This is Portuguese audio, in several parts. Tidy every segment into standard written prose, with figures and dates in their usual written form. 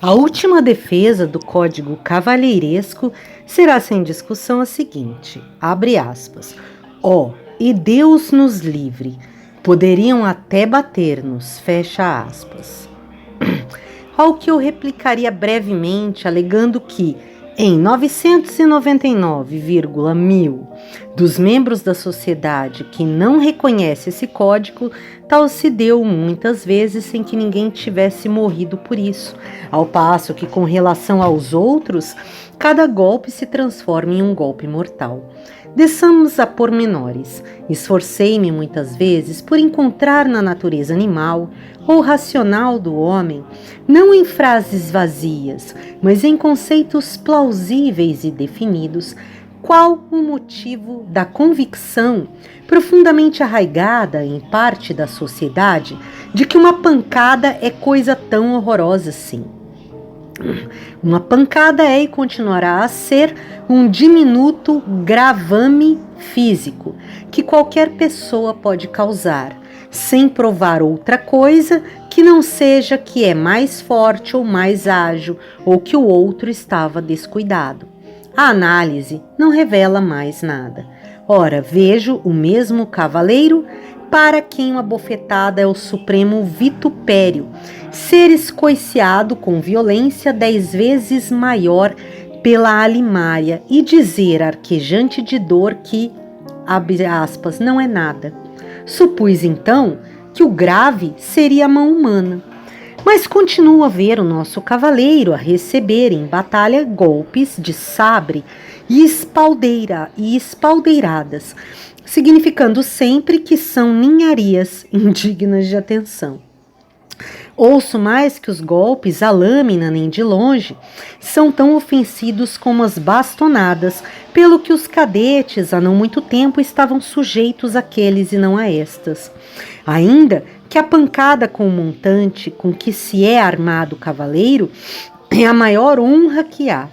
A última defesa do Código Cavalheiresco será sem discussão a seguinte, abre aspas, e Deus nos livre, poderiam até bater-nos, fecha aspas. Ao que eu replicaria brevemente, alegando que, em 999,1000 dos membros da sociedade que não reconhece esse código, tal se deu muitas vezes sem que ninguém tivesse morrido por isso, ao passo que, com relação aos outros, cada golpe se transforma em um golpe mortal. Desçamos a pormenores. Esforcei-me muitas vezes por encontrar na natureza animal ou racional do homem, não em frases vazias, mas em conceitos plausíveis e definidos, qual o motivo da convicção profundamente arraigada em parte da sociedade de que uma pancada é coisa tão horrorosa assim. Uma pancada é e continuará a ser um diminuto gravame físico que qualquer pessoa pode causar, sem provar outra coisa que não seja que é mais forte ou mais ágil ou que o outro estava descuidado. A análise não revela mais nada. Ora, vejo o mesmo cavaleiro para quem uma bofetada é o supremo vitupério, ser escoiciado com violência 10 vezes maior pela alimária e dizer arquejante de dor que, abre aspas, não é nada. Supus então que o grave seria a mão humana. Mas continua a ver o nosso cavaleiro a receber em batalha golpes de sabre e espaldeiradas, significando sempre que são ninharias indignas de atenção. Ouço mais que os golpes à lâmina nem de longe são tão ofensivos como as bastonadas, pelo que os cadetes há não muito tempo estavam sujeitos àqueles e não a estas. Ainda que a pancada com o montante com que se é armado o cavaleiro é a maior honra que há.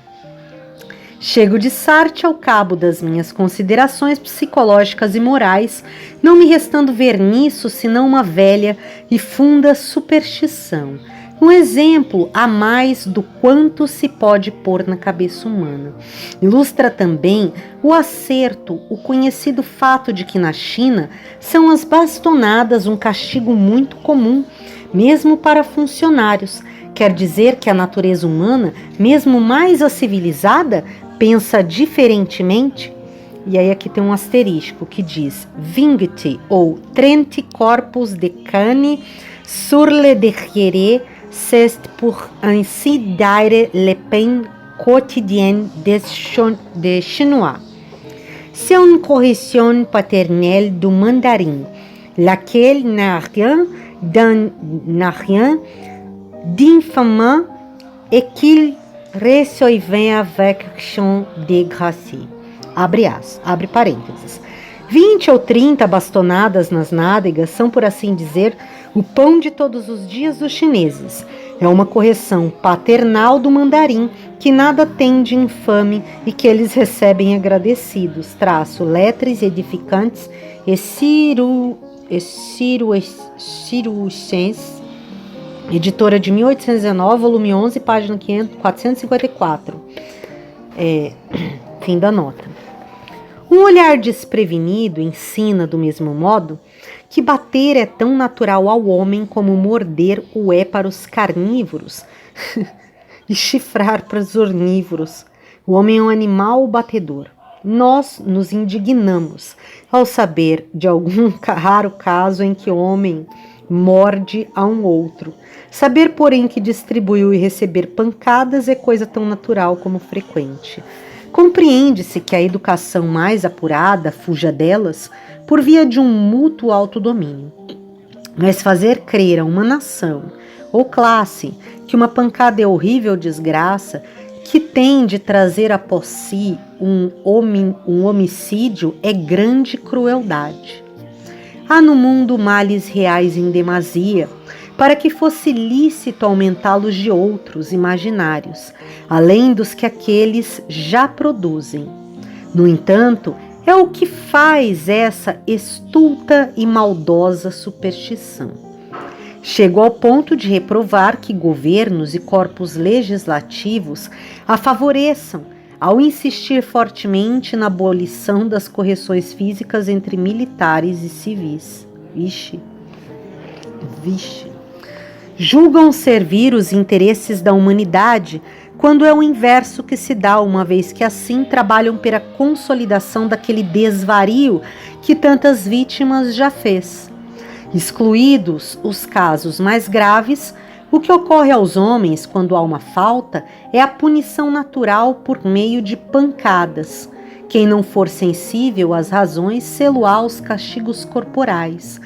Chego de Sartre ao cabo das minhas considerações psicológicas e morais, não me restando ver nisso senão uma velha e funda superstição, um exemplo a mais do quanto se pode pôr na cabeça humana. Ilustra também o acerto, o conhecido fato de que na China são as bastonadas um castigo muito comum, mesmo para funcionários. Quer dizer que a natureza humana, mesmo mais a civilizada, pensa diferentemente? E aí aqui tem um asterisco que diz Vingti ou Trente corpus de cane sur le derrière c'est pour ainsi dire le pain quotidien des Chinois. C'est une correction paternelle du mandarin, laquelle n'a rien d'infamant et qu'il resolvem avec action de grâce. Abre parênteses. 20 ou 30 bastonadas nas nádegas são, por assim dizer, o pão de todos os dias dos chineses. É uma correção paternal do mandarim que nada tem de infame e que eles recebem agradecidos. Lettres edificantes e ciruescens, editora de 1819, volume 11, página 454. Fim da nota. Um olhar desprevenido ensina, do mesmo modo, que bater é tão natural ao homem como morder o é para os carnívoros e chifrar para os ornívoros. O homem é um animal batedor. Nós nos indignamos ao saber de algum raro caso em que o homem morde a um outro. Saber, porém, que distribuiu e receber pancadas é coisa tão natural como frequente. Compreende-se que a educação mais apurada fuja delas por via de um mútuo autodomínio. Mas fazer crer a uma nação ou classe que uma pancada é horrível desgraça, que tem de trazer após si um homicídio, é grande crueldade. Há no mundo males reais em demasia, para que fosse lícito aumentá-los de outros imaginários, além dos que aqueles já produzem. No entanto, é o que faz essa estulta e maldosa superstição. Chegou ao ponto de reprovar que governos e corpos legislativos a favoreçam, ao insistir fortemente na abolição das correções físicas entre militares e civis. Vixe. Julgam servir os interesses da humanidade, quando é o inverso que se dá, uma vez que assim trabalham pela consolidação daquele desvario que tantas vítimas já fez. Excluídos os casos mais graves, o que ocorre aos homens quando há uma falta é a punição natural por meio de pancadas. Quem não for sensível às razões, sê-lo-á os castigos corporais.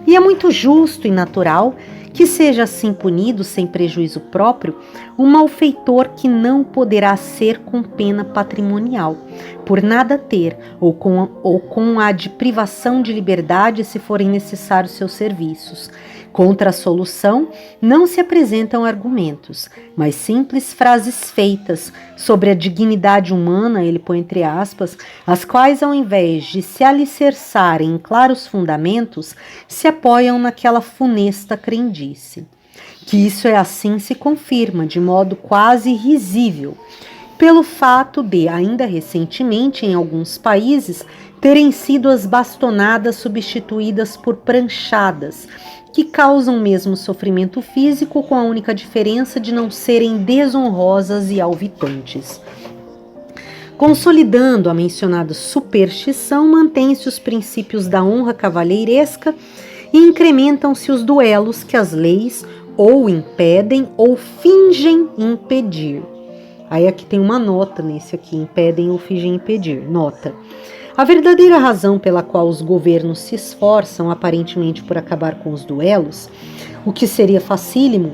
E é muito justo e natural que seja assim punido, sem prejuízo próprio, um malfeitor que não poderá ser com pena patrimonial, por nada ter, ou com a de privação de liberdade, se forem necessários seus serviços. Contra a solução não se apresentam argumentos, mas simples frases feitas sobre a dignidade humana, ele põe entre aspas, as quais, ao invés de se alicerçarem em claros fundamentos, se apoiam naquela funesta crendice. Que isso é assim se confirma, de modo quase risível, pelo fato de, ainda recentemente, em alguns países, terem sido as bastonadas substituídas por pranchadas, que causam mesmo sofrimento físico, com a única diferença de não serem desonrosas e alvitantes. Consolidando a mencionada superstição, mantém-se os princípios da honra cavalheiresca e incrementam-se os duelos que as leis ou impedem ou fingem impedir. Aí aqui tem uma nota nesse aqui, impedem ou fingem impedir. Nota. A verdadeira razão pela qual os governos se esforçam aparentemente por acabar com os duelos, o que seria facílimo,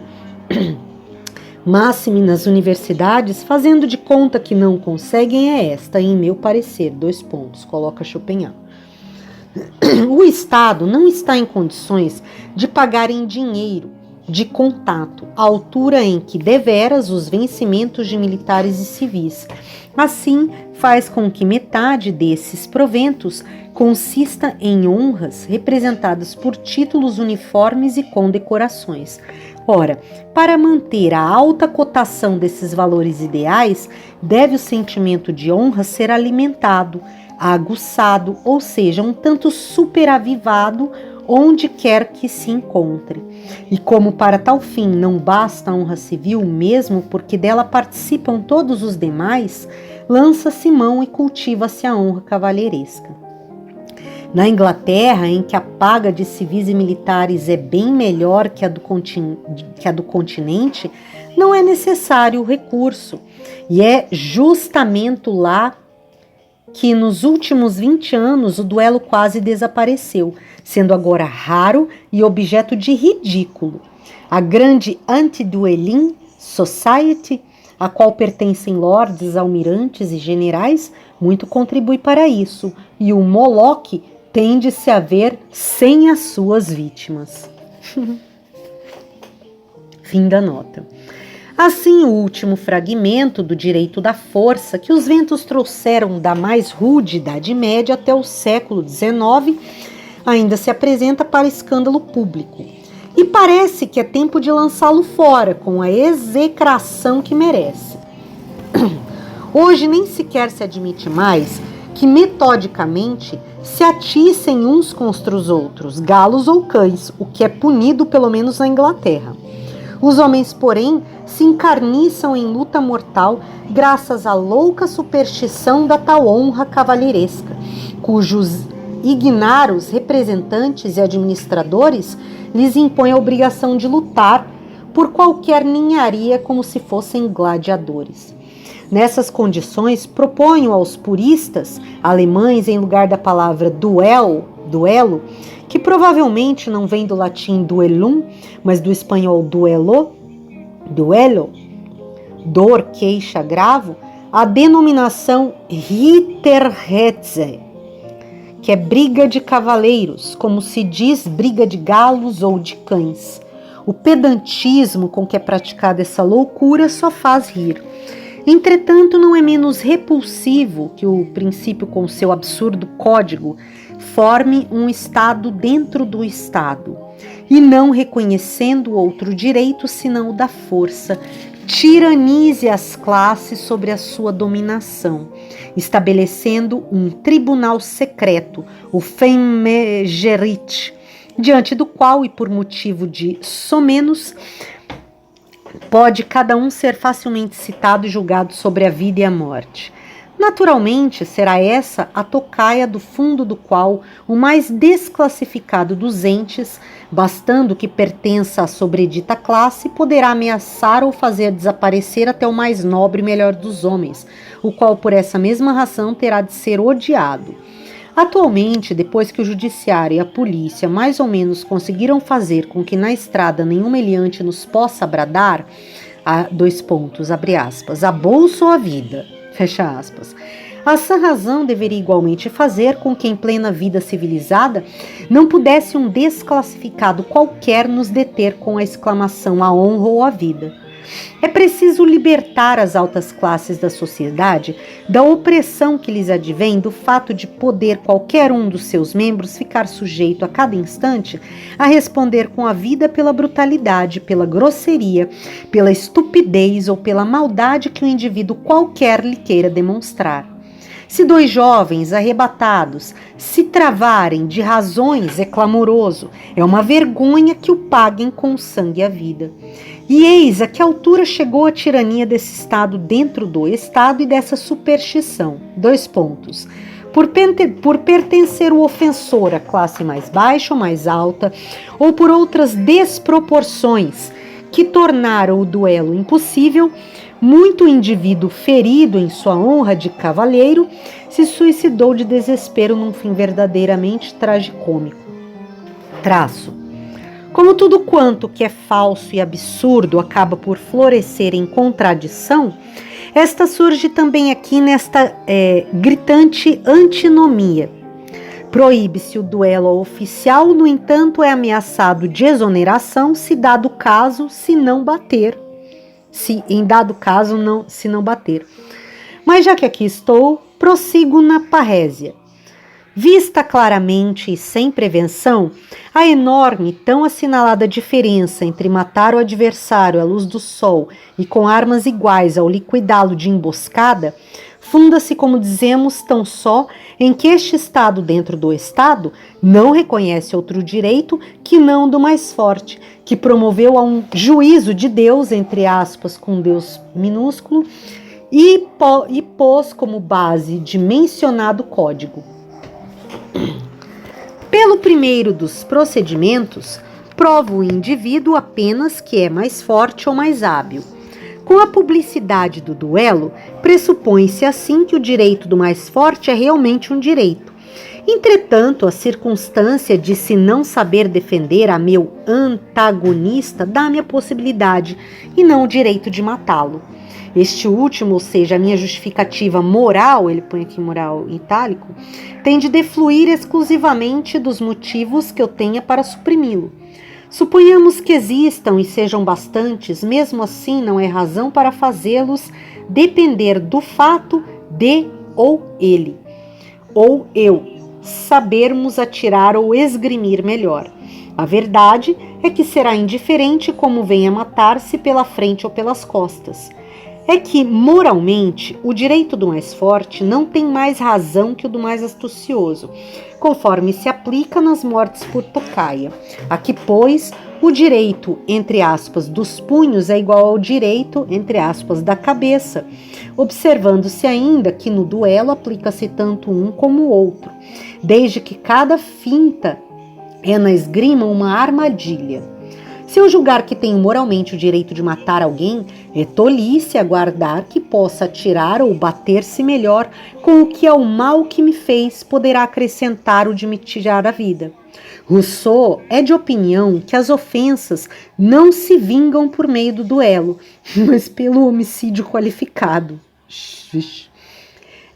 máxime nas universidades, fazendo de conta que não conseguem, é esta, em meu parecer, : coloca Schopenhauer. O Estado não está em condições de pagar em dinheiro, de contato, à altura em que deveras os vencimentos de militares e civis. Assim, faz com que metade desses proventos consista em honras representadas por títulos uniformes e condecorações. Ora, para manter a alta cotação desses valores ideais, deve o sentimento de honra ser alimentado, aguçado, ou seja, um tanto superavivado onde quer que se encontre. E como para tal fim não basta a honra civil, mesmo porque dela participam todos os demais, lança-se mão e cultiva-se a honra cavalheiresca. Na Inglaterra, em que a paga de civis e militares é bem melhor que a do continente, não é necessário o recurso, e é justamente lá que nos últimos 20 anos o duelo quase desapareceu, sendo agora raro e objeto de ridículo. A grande Anti-Dueling Society, a qual pertencem lordes, almirantes e generais, muito contribui para isso, e o Moloch tende-se a ver sem as suas vítimas. Fim da nota. Assim, o último fragmento do direito da força, que os ventos trouxeram da mais rude Idade Média até o século XIX, ainda se apresenta para escândalo público. E parece que é tempo de lançá-lo fora, com a execração que merece. Hoje nem sequer se admite mais que metodicamente se atissem uns contra os outros, galos ou cães, o que é punido pelo menos na Inglaterra. Os homens, porém, se encarniçam em luta mortal graças à louca superstição da tal honra cavalheiresca, cujos ignaros representantes e administradores lhes impõem a obrigação de lutar por qualquer ninharia como se fossem gladiadores. Nessas condições, proponho aos puristas alemães, em lugar da palavra duelo, que provavelmente não vem do latim duellum, mas do espanhol duelo, dor, queixa, agravo, a denominação Ritterhetze, que é briga de cavaleiros, como se diz briga de galos ou de cães. O pedantismo com que é praticada essa loucura só faz rir. Entretanto, não é menos repulsivo que o princípio, com seu absurdo código, forme um Estado dentro do Estado. e não reconhecendo outro direito senão o da força, tiranize as classes sobre a sua dominação, estabelecendo um tribunal secreto, o Feimegerit, diante do qual, e por motivo de somenos, pode cada um ser facilmente citado e julgado sobre a vida e a morte. Naturalmente, será essa a tocaia do fundo do qual o mais desclassificado dos entes, bastando que pertença à sobredita classe, poderá ameaçar ou fazer desaparecer até o mais nobre e melhor dos homens, o qual por essa mesma razão terá de ser odiado. Atualmente, depois que o judiciário e a polícia mais ou menos conseguiram fazer com que na estrada nenhum meliante nos possa bradar, a bolsa ou a vida, fecha aspas. A sã razão deveria igualmente fazer com que em plena vida civilizada não pudesse um desclassificado qualquer nos deter com a exclamação a honra ou a vida. É preciso libertar as altas classes da sociedade da opressão que lhes advém do fato de poder qualquer um dos seus membros ficar sujeito a cada instante a responder com a vida pela brutalidade, pela grosseria, pela estupidez ou pela maldade que o indivíduo qualquer lhe queira demonstrar. Se dois jovens arrebatados se travarem de razões, é clamoroso, é uma vergonha que o paguem com o sangue e a vida. E eis a que altura chegou a tirania desse Estado dentro do Estado e dessa superstição. Por pertencer o ofensor à classe mais baixa ou mais alta, ou por outras desproporções que tornaram o duelo impossível, muito indivíduo ferido em sua honra de cavalheiro se suicidou de desespero num fim verdadeiramente tragicômico. Como tudo quanto que é falso e absurdo acaba por florescer em contradição, esta surge também aqui nesta gritante antinomia. Proíbe-se o duelo oficial, no entanto, é ameaçado de exoneração se dado caso, se não bater. Se não bater. Mas já que aqui estou, prossigo na parrésia. Vista claramente e sem prevenção, a enorme, tão assinalada diferença entre matar o adversário à luz do sol e com armas iguais ao liquidá-lo de emboscada, funda-se, como dizemos, tão só em que este Estado dentro do Estado não reconhece outro direito que não do mais forte, que promoveu a um juízo de Deus, entre aspas, com Deus minúsculo, e pôs como base de mencionado código. Pelo primeiro dos procedimentos, prova o indivíduo apenas que é mais forte ou mais hábil. Com a publicidade do duelo, pressupõe-se assim que o direito do mais forte é realmente um direito. Entretanto, a circunstância de se não saber defender a meu antagonista dá-me a possibilidade, e não o direito de matá-lo. Este último, ou seja, a minha justificativa moral, ele põe aqui moral em itálico, tem de defluir exclusivamente dos motivos que eu tenha para suprimi-lo. Suponhamos que existam e sejam bastantes, mesmo assim não é razão para fazê-los depender do fato de ou ele, ou eu, sabermos atirar ou esgrimir melhor. A verdade é que será indiferente como venha matar-se pela frente ou pelas costas. É que, moralmente, o direito do mais forte não tem mais razão que o do mais astucioso, conforme se aplica nas mortes por tocaia. Aqui, pois, o direito, entre aspas, dos punhos é igual ao direito, entre aspas, da cabeça, observando-se ainda que no duelo aplica-se tanto um como o outro, desde que cada finta é na esgrima uma armadilha. Se eu julgar que tenho moralmente o direito de matar alguém, é tolice aguardar que possa atirar ou bater-se melhor com o que ao mal que me fez poderá acrescentar o de me tirar a vida. Rousseau é de opinião que as ofensas não se vingam por meio do duelo, mas pelo homicídio qualificado.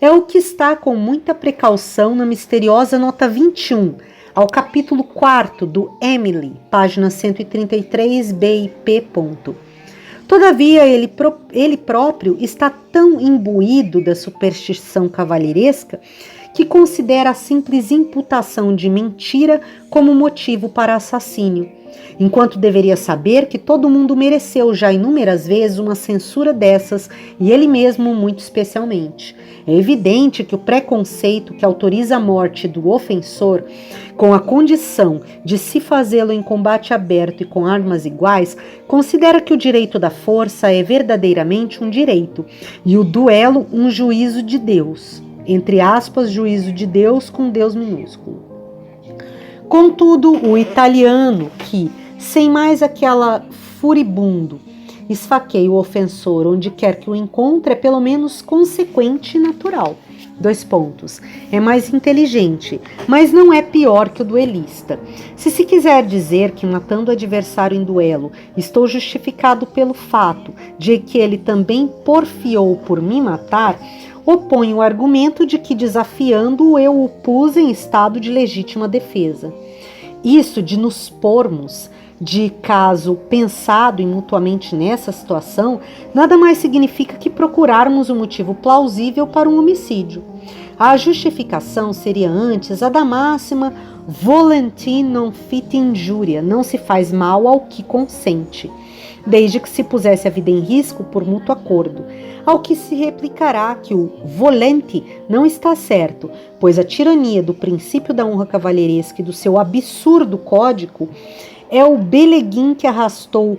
É o que está com muita precaução na misteriosa nota 21, ao capítulo 4 do Emily, página 133 b e p. Todavia, ele próprio está tão imbuído da superstição cavalheiresca que considera a simples imputação de mentira como motivo para assassínio. enquanto deveria saber que todo mundo mereceu já inúmeras vezes uma censura dessas, e ele mesmo muito especialmente. É evidente que o preconceito que autoriza a morte do ofensor, com a condição de se fazê-lo em combate aberto e com armas iguais, considera que o direito da força é verdadeiramente um direito, e o duelo um juízo de Deus, entre aspas, juízo de Deus com Deus minúsculo. Contudo, o italiano que, sem mais aquela furibundo, esfaqueia o ofensor onde quer que o encontre, é pelo menos consequente e natural. 2 pontos. É mais inteligente, mas não é pior que o duelista. Se quiser dizer que matando o adversário em duelo estou justificado pelo fato de que ele também porfiou por me matar, opõe o argumento de que desafiando-o eu o pus em estado de legítima defesa. Isso de nos pormos de caso pensado e mutuamente nessa situação, nada mais significa que procurarmos um motivo plausível para um homicídio. A justificação seria antes a da máxima volenti non fit injuria, não se faz mal ao que consente, desde que se pusesse a vida em risco por mútuo acordo, ao que se replicará que o volente não está certo, pois a tirania do princípio da honra cavalheiresca e do seu absurdo código é o beleguim que arrastou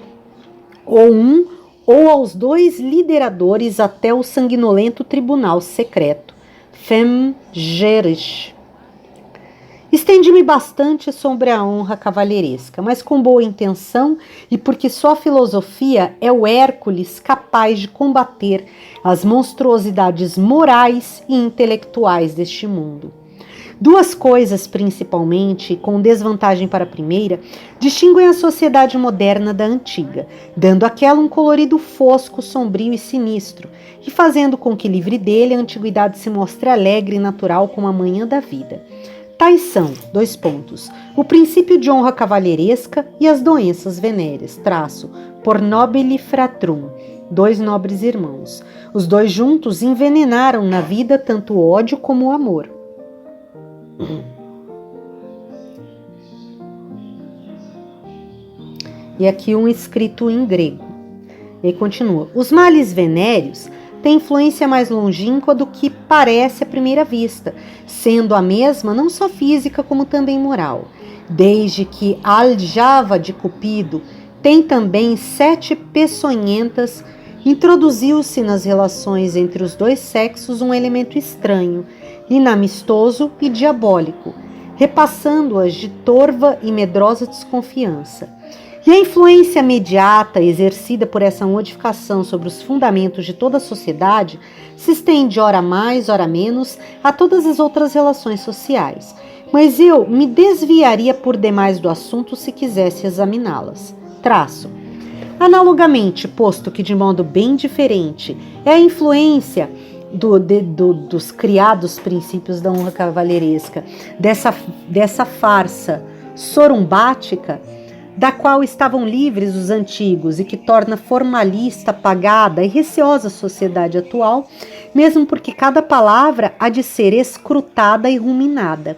ou um ou aos 2 lideradores até o sanguinolento tribunal secreto. Fem geres. Estendi-me bastante sobre a honra cavalheiresca, mas com boa intenção e porque só a filosofia é o Hércules capaz de combater as monstruosidades morais e intelectuais deste mundo. 2 coisas, principalmente, com desvantagem para a primeira, distinguem a sociedade moderna da antiga, dando àquela um colorido fosco, sombrio e sinistro, e fazendo com que, livre dele, a antiguidade se mostre alegre e natural como a manhã da vida. Tais são, 2 pontos, o princípio de honra cavalheiresca e as doenças venéreas, por nobili fratrum, 2 nobres irmãos. Os 2 juntos envenenaram na vida tanto o ódio como o amor. E aqui um escrito em grego. E continua. Os males venéreos têm influência mais longínqua do que parece à primeira vista, sendo a mesma não só física como também moral. Desde que a aljava de Cupido tem também 7 peçonhentas, introduziu-se nas relações entre os 2 sexos um elemento estranho, inamistoso e diabólico, repassando-as de torva e medrosa desconfiança. E a influência imediata exercida por essa modificação sobre os fundamentos de toda a sociedade se estende ora mais, ora menos, a todas as outras relações sociais. Mas eu me desviaria por demais do assunto se quisesse examiná-las. Analogamente, posto que de modo bem diferente é a influência dos criados princípios da honra cavalheiresca, dessa farsa sorumbática, da qual estavam livres os antigos e que torna formalista, apagada e receosa a sociedade atual, mesmo porque cada palavra há de ser escrutada e ruminada.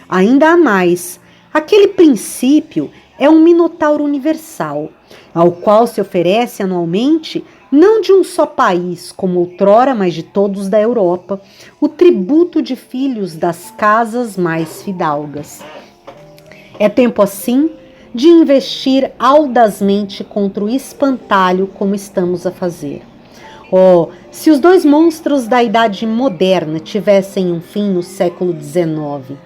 Ainda há mais, aquele princípio é um minotauro universal, ao qual se oferece anualmente, não de um só país, como outrora, mas de todos da Europa, o tributo de filhos das casas mais fidalgas. É tempo, assim, de investir audazmente contra o espantalho, como estamos a fazer. Se os 2 monstros da idade moderna tivessem um fim no século XIX,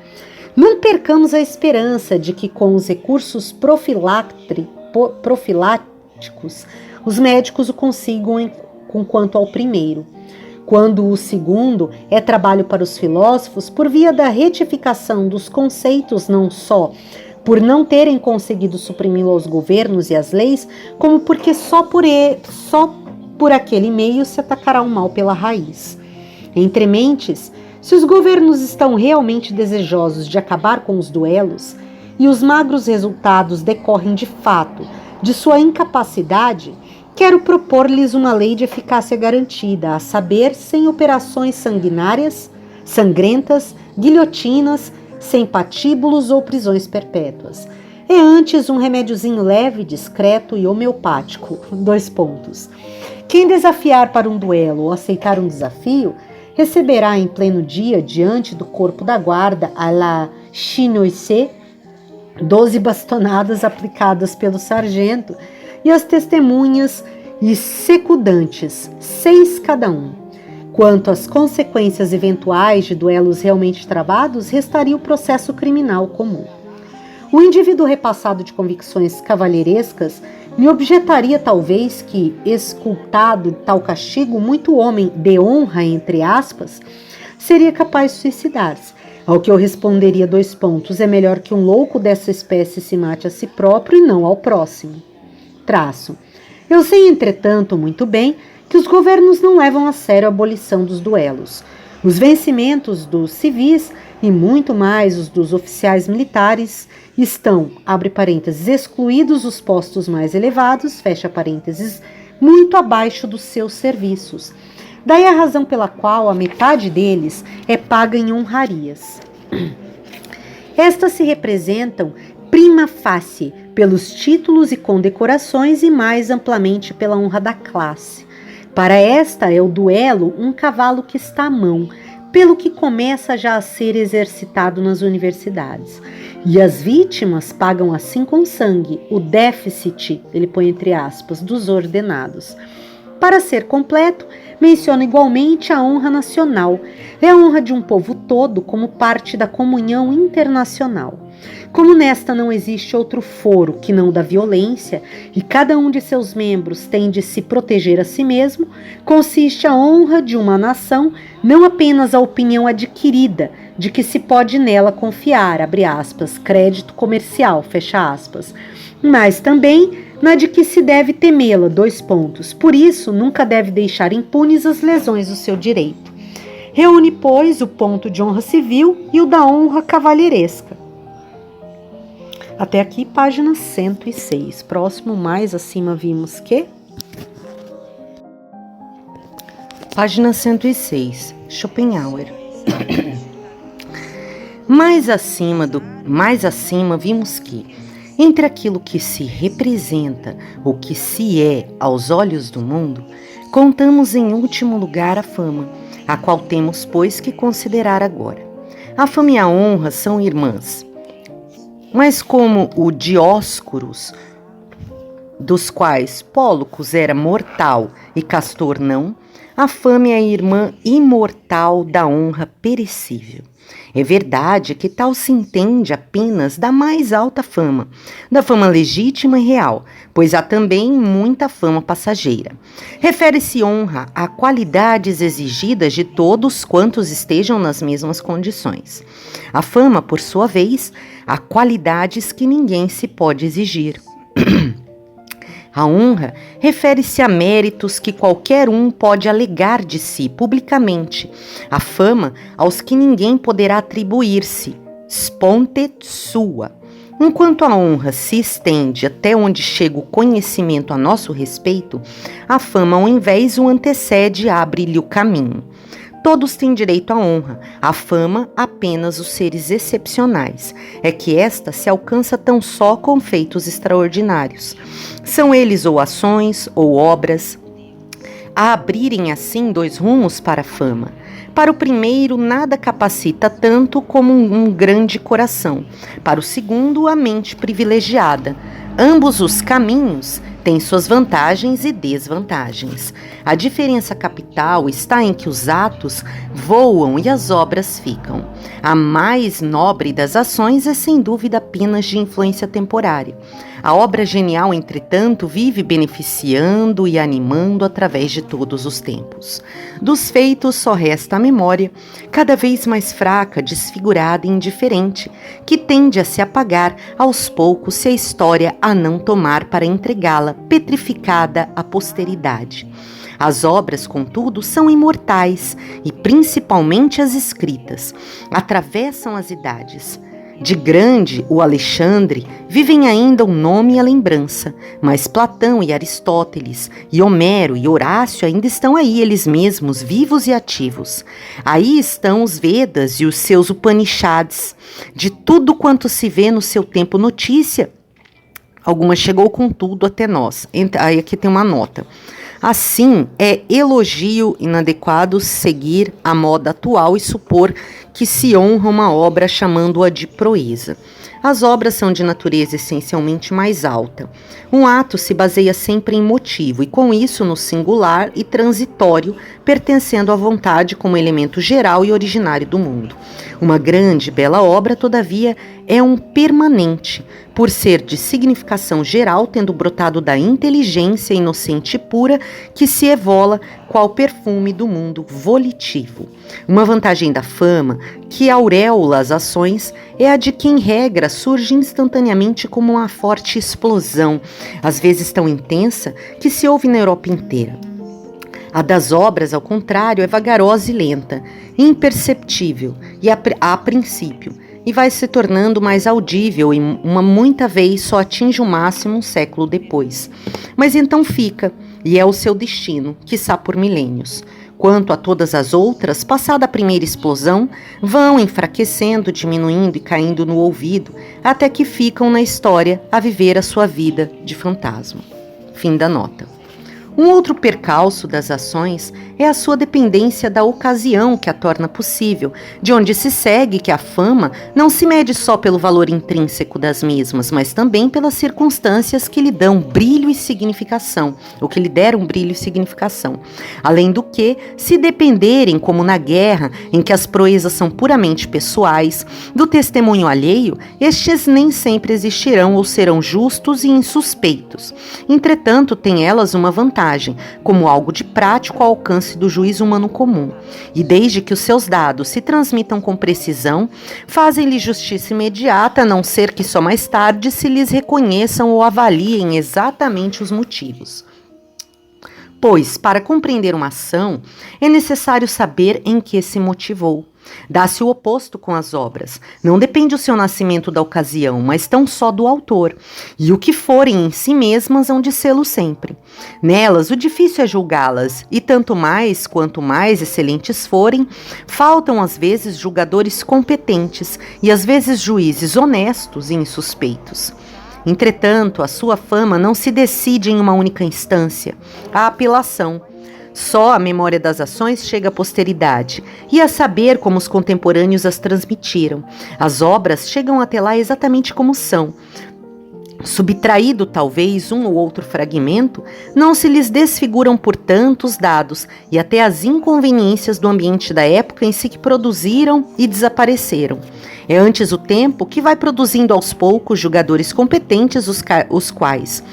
não percamos a esperança de que, com os recursos profiláticos, os médicos o consigam com quanto ao primeiro, quando o segundo é trabalho para os filósofos por via da retificação dos conceitos, não só por não terem conseguido suprimi-lo aos governos e às leis, como porque só por aquele meio se atacará o mal pela raiz. Entre mentes, se os governos estão realmente desejosos de acabar com os duelos, e os magros resultados decorrem de fato de sua incapacidade, quero propor-lhes uma lei de eficácia garantida, a saber, sem operações sangrentas, guilhotinas, sem patíbulos ou prisões perpétuas. É antes um remédiozinho leve, discreto e homeopático. Quem desafiar para um duelo ou aceitar um desafio, receberá em pleno dia, diante do corpo da guarda, à la chinoise, 12 bastonadas aplicadas pelo sargento e as testemunhas e secudantes, 6 cada um. Quanto às consequências eventuais de duelos realmente travados, restaria o processo criminal comum. O indivíduo repassado de convicções cavalheirescas me objetaria talvez que, escultado de tal castigo, muito homem de honra, entre aspas, seria capaz de suicidar-se. Ao que eu responderia: é melhor que um louco dessa espécie se mate a si próprio e não ao próximo. Eu sei, entretanto, muito bem que os governos não levam a sério a abolição dos duelos. Os vencimentos dos civis e muito mais os dos oficiais militares estão, abre parênteses, excluídos os postos mais elevados, fecha parênteses, muito abaixo dos seus serviços. Daí a razão pela qual a metade deles é paga em honrarias. Estas se representam prima facie pelos títulos e condecorações e mais amplamente pela honra da classe. Para esta é o duelo um cavalo que está à mão, pelo que começa já a ser exercitado nas universidades. E as vítimas pagam assim com sangue o déficit, ele põe entre aspas, dos ordenados. Para ser completo, menciona igualmente a honra nacional. É a honra de um povo todo como parte da comunhão internacional. Como nesta não existe outro foro que não da violência, e cada um de seus membros tem de se proteger a si mesmo, consiste a honra de uma nação não apenas a opinião adquirida de que se pode nela confiar, abre aspas, crédito comercial, fecha aspas, mas também na de que se deve temê-la, Por isso, nunca deve deixar impunes as lesões do seu direito. Reúne, pois, o ponto de honra civil e o da honra cavalheiresca. Até aqui, página 106. Próximo, mais acima, vimos que... Página 106. Schopenhauer. Mais acima, vimos que, entre aquilo que se representa, o que se é aos olhos do mundo, contamos em último lugar a fama, a qual temos, pois, que considerar agora. A fama e a honra são irmãs. Mas como o Dioscuros, dos quais Pólucos era mortal e Castor não, a fama é a irmã imortal da honra perecível. É verdade que tal se entende apenas da mais alta fama, da fama legítima e real, pois há também muita fama passageira. Refere-se honra a qualidades exigidas de todos quantos estejam nas mesmas condições. A fama, por sua vez, a qualidades que ninguém se pode exigir. A honra refere-se a méritos que qualquer um pode alegar de si publicamente. A fama aos que ninguém poderá atribuir-se, sponte sua. Enquanto a honra se estende até onde chega o conhecimento a nosso respeito, a fama ao invés o antecede e abre-lhe o caminho. Todos têm direito à honra, a fama apenas os seres excepcionais. É que esta se alcança tão só com feitos extraordinários. São eles ou ações ou obras, a abrirem assim 2 rumos para a fama. Para o primeiro, nada capacita tanto como um grande coração. Para o segundo, a mente privilegiada. Ambos os caminhos têm suas vantagens e desvantagens. A diferença capital está em que os atos voam e as obras ficam. A mais nobre das ações é sem dúvida apenas de influência temporária. A obra genial, entretanto, vive beneficiando e animando através de todos os tempos. Dos feitos só resta a memória, cada vez mais fraca, desfigurada e indiferente, que tende a se apagar aos poucos se a história a não tomar para entregá-la petrificada à posteridade. As obras, contudo, são imortais e principalmente as escritas. Atravessam as idades. De grande, o Alexandre, vivem ainda o nome e a lembrança, mas Platão e Aristóteles, e Homero e Horácio ainda estão aí eles mesmos, vivos e ativos. Aí estão os Vedas e os seus Upanishads. De tudo quanto se vê no seu tempo notícia, Alguma chegou com tudo até nós. Aí aqui tem uma nota. Assim, é elogio inadequado seguir a moda atual e supor que se honra uma obra chamando-a de proeza. As obras são de natureza essencialmente mais alta. Um ato se baseia sempre em motivo, e com isso no singular e transitório, pertencendo à vontade como elemento geral e originário do mundo. Uma grande, bela obra, todavia, é um permanente, por ser de significação geral, tendo brotado da inteligência inocente e pura, que se evola qual perfume do mundo volitivo. Uma vantagem da fama, que auréola as ações, é a de que, em regra, surge instantaneamente como uma forte explosão, às vezes tão intensa que se ouve na Europa inteira. A das obras, ao contrário, é vagarosa e lenta, imperceptível e a princípio, e vai se tornando mais audível e muita vez só atinge o máximo um século depois. Mas então fica, e é o seu destino, quiçá por milênios. Quanto a todas as outras, passada a primeira explosão, vão enfraquecendo, diminuindo e caindo no ouvido, até que ficam na história a viver a sua vida de fantasma. Fim da nota. Um outro percalço das ações é a sua dependência da ocasião que a torna possível, de onde se segue que a fama não se mede só pelo valor intrínseco das mesmas, mas também pelas circunstâncias que lhe dão brilho e significação, ou que lhe deram brilho e significação. Além do que, se dependerem, como na guerra, em que as proezas são puramente pessoais, do testemunho alheio, estes nem sempre existirão ou serão justos e insuspeitos. Entretanto, têm elas uma vantagem, como algo de prático ao alcance do juízo humano comum, e desde que os seus dados se transmitam com precisão, fazem-lhe justiça imediata, a não ser que só mais tarde se lhes reconheçam ou avaliem exatamente os motivos. Pois, para compreender uma ação, é necessário saber em que se motivou. Dá-se o oposto com as obras. Não depende o seu nascimento da ocasião, mas tão só do autor. E o que forem em si mesmas hão de sê-lo sempre. Nelas, o difícil é julgá-las, e tanto mais, quanto mais excelentes forem, faltam às vezes julgadores competentes e às vezes juízes honestos e insuspeitos. Entretanto, a sua fama não se decide em uma única instância, a apelação. Só a memória das ações chega à posteridade, e a saber como os contemporâneos as transmitiram. As obras chegam até lá exatamente como são. Subtraído talvez um ou outro fragmento, não se lhes desfiguram por tantos dados e até as inconveniências do ambiente da época em si que produziram e desapareceram. É antes o tempo que vai produzindo aos poucos julgadores competentes, os quais,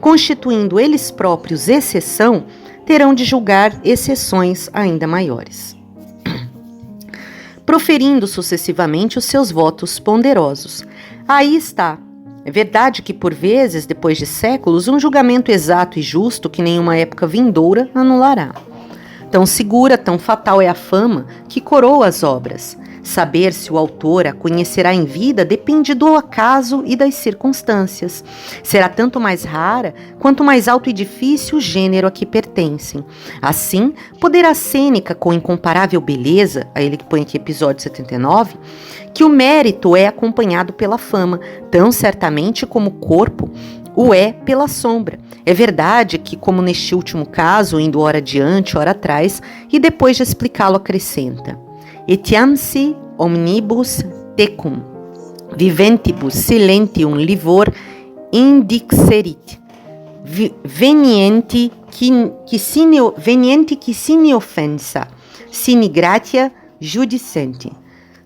constituindo eles próprios exceção, terão de julgar exceções ainda maiores, proferindo sucessivamente os seus votos ponderosos. Aí está. É verdade que, por vezes, depois de séculos, um julgamento exato e justo que nenhuma época vindoura anulará. Tão segura, tão fatal é a fama que coroa as obras. Saber se o autor a conhecerá em vida depende do acaso e das circunstâncias. Será tanto mais rara, quanto mais alto e difícil o gênero a que pertencem. Assim, poderá Sêneca, com incomparável beleza, a ele que põe aqui episódio 79, que o mérito é acompanhado pela fama, tão certamente como o corpo o é pela sombra. É verdade que, como neste último caso, indo ora adiante, ora atrás, e depois de explicá-lo acrescenta: etiam si omnibus tecum, viventibus silentium livor indixerit, venienti qui sine offensa, sine gratia judicenti.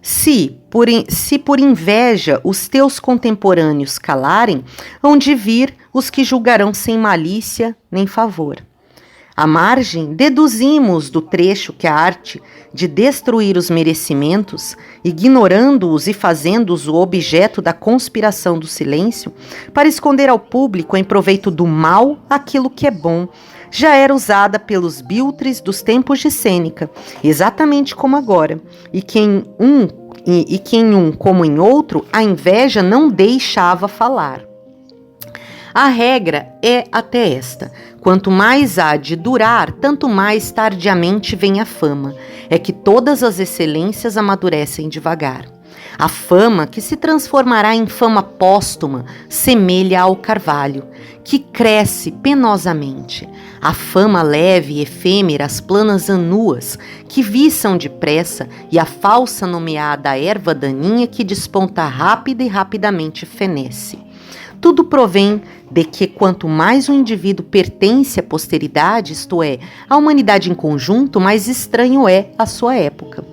Se por inveja os teus contemporâneos calarem, hão de vir os que julgarão sem malícia nem favor. À margem, deduzimos do trecho que a arte de destruir os merecimentos, ignorando-os e fazendo-os o objeto da conspiração do silêncio, para esconder ao público em proveito do mal aquilo que é bom, já era usada pelos biltres dos tempos de Sêneca, exatamente como agora, e que em um como em outro, a inveja não deixava falar. A regra é até esta: quanto mais há de durar, tanto mais tardiamente vem a fama. É que todas as excelências amadurecem devagar. A fama, que se transformará em fama póstuma, semelha ao carvalho, que cresce penosamente. A fama leve e efêmera, as planas anuas, que viçam depressa, e a falsa nomeada erva daninha, que desponta rápida e rapidamente fenece. Tudo provém de que quanto mais o indivíduo pertence à posteridade, isto é, à humanidade em conjunto, mais estranho é a sua época.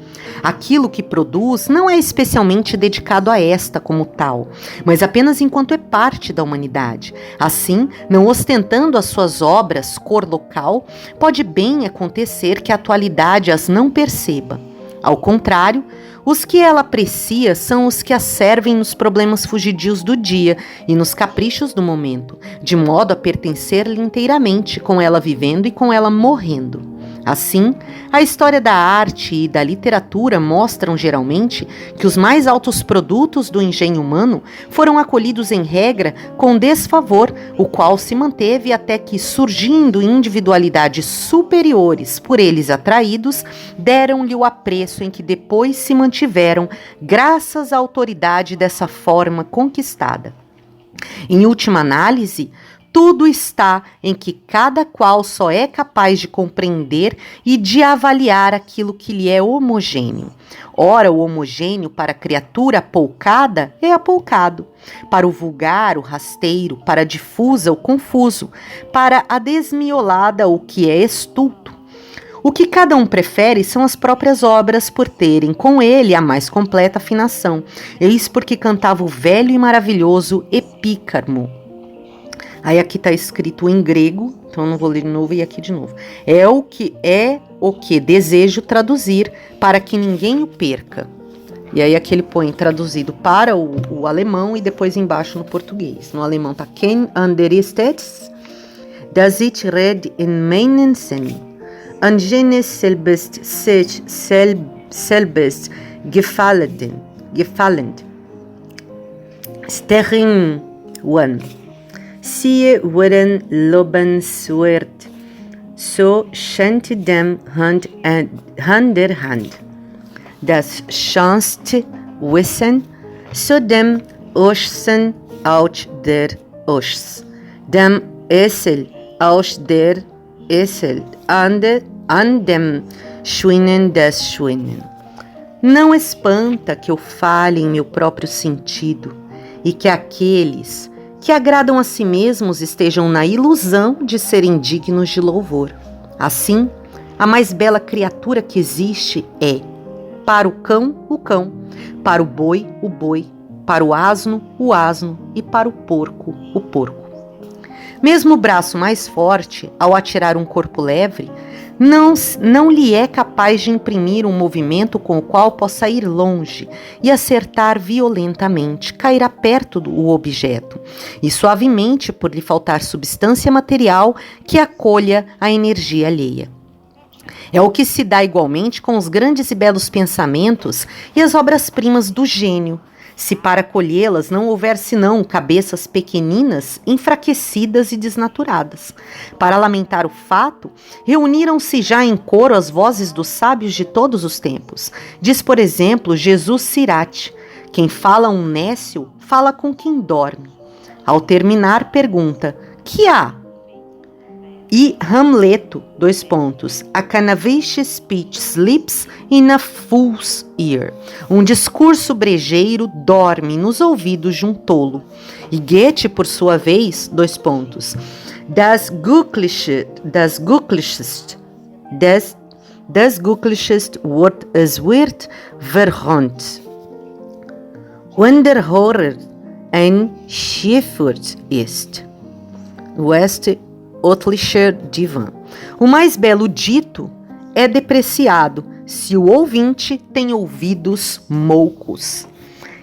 Aquilo que produz não é especialmente dedicado a esta como tal, mas apenas enquanto é parte da humanidade. Assim, não ostentando as suas obras cor local, pode bem acontecer que a atualidade as não perceba. Ao contrário, os que ela aprecia são os que a servem nos problemas fugidios do dia e nos caprichos do momento, de modo a pertencer-lhe inteiramente, com ela vivendo e com ela morrendo. Assim, a história da arte e da literatura mostram geralmente que os mais altos produtos do engenho humano foram acolhidos em regra com desfavor, o qual se manteve até que, surgindo individualidades superiores por eles atraídos, deram-lhe o apreço em que depois se mantiveram, graças à autoridade dessa forma conquistada. Em última análise, tudo está em que cada qual só é capaz de compreender e de avaliar aquilo que lhe é homogêneo. Ora, o homogêneo para a criatura apoucada é apoucado, para o vulgar, o rasteiro, para a difusa, o confuso, para a desmiolada, o que é estulto. O que cada um prefere são as próprias obras, por terem com ele a mais completa afinação. Eis porque cantava o velho e maravilhoso Epícarmo. Aí aqui está escrito em grego, então eu não vou ler de novo e aqui de novo. É o que desejo traduzir para que ninguém o perca. E aí aqui ele põe traduzido para o alemão e depois embaixo no português. No alemão está Ken anderes das ich red in meinen Sinn, an jenes selbst sich selbst gefallend, Stern one. Sie wurden lobenswert, so scheint dem Hand der Hand. Das schönste Wissen, so dem Ochsen aus der Ochs, dem Esel aus der Esel, an dem Schweinen des Schweinen. Não espanta que eu fale em meu próprio sentido e que aqueles que agradam a si mesmos estejam na ilusão de serem dignos de louvor. Assim, a mais bela criatura que existe é, para o cão, para o boi, para o asno e para o porco, o porco. Mesmo o braço mais forte, ao atirar um corpo leve, não lhe é capaz de imprimir um movimento com o qual possa ir longe e acertar violentamente, cairá perto do objeto, e suavemente por lhe faltar substância material que acolha a energia alheia. É o que se dá igualmente com os grandes e belos pensamentos e as obras-primas do gênio, se para colhê-las não houver senão cabeças pequeninas, enfraquecidas e desnaturadas. Para lamentar o fato, reuniram-se já em coro as vozes dos sábios de todos os tempos. Diz, por exemplo, Jesus Sirach: quem fala um nécio, fala com quem dorme. Ao terminar, pergunta: que há? E Hamleto, a canavish speech sleeps in a fool's ear. Um discurso brejeiro dorme nos ouvidos de um tolo. E Goethe, por sua vez, das Glücklichst Wort es wird verhont. Wenn der Horror ein Schiffwort ist. West Otlicher Divan. O mais belo dito é depreciado se o ouvinte tem ouvidos moucos.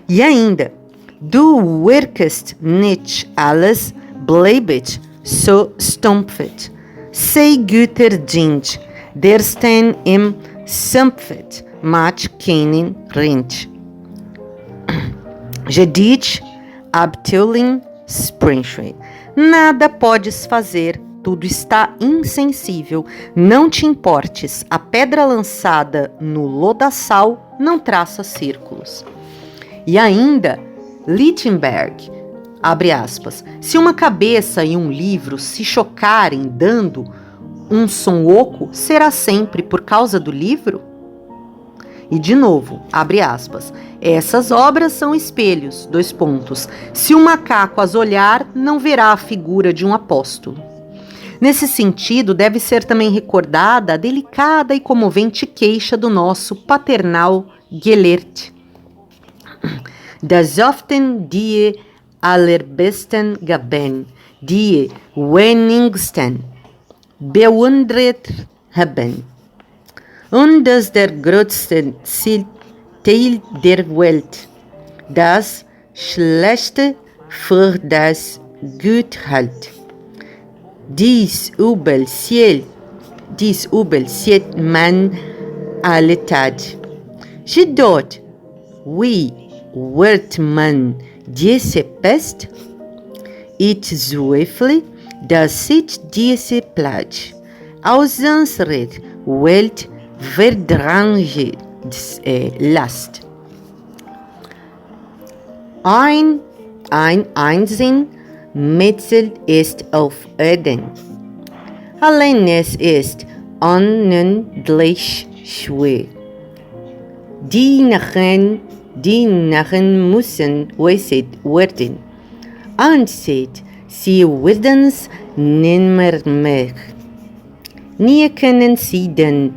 E ainda, du wirkest nicht alles bleibet so stumpfet. Sei guter Ding, der Stein im Sumpfet, mach keinen Rind. Jedich Abtülling Springtree. Nada podes fazer, tudo está insensível. Não te importes, a pedra lançada no lodaçal não traça círculos. E ainda, Lichtenberg, abre aspas, se uma cabeça e um livro se chocarem dando um som oco, será sempre por causa do livro? E de novo, abre aspas, essas obras são espelhos, se um macaco as olhar, não verá a figura de um apóstolo. Nesse sentido, deve ser também recordada a delicada e comovente queixa do nosso paternal Gellert. Das often die allerbesten Gaben, die wenigsten bewundert haben. Und dass der größte Teil der Welt das Schlechte für das Gut hält. Dies Übel sieht man alle Tage. Jedoch, wie wird man diese Pest? Ich zweifle, dass sich diese Plage aus unserer Welt verdrängen lässt. Ein einziges Mittel ist auf Erden. Allein es ist unendlich schwer. Die Narren müssen gewiesst werden. Und sie werden's nimmer mehr. Nie können sie den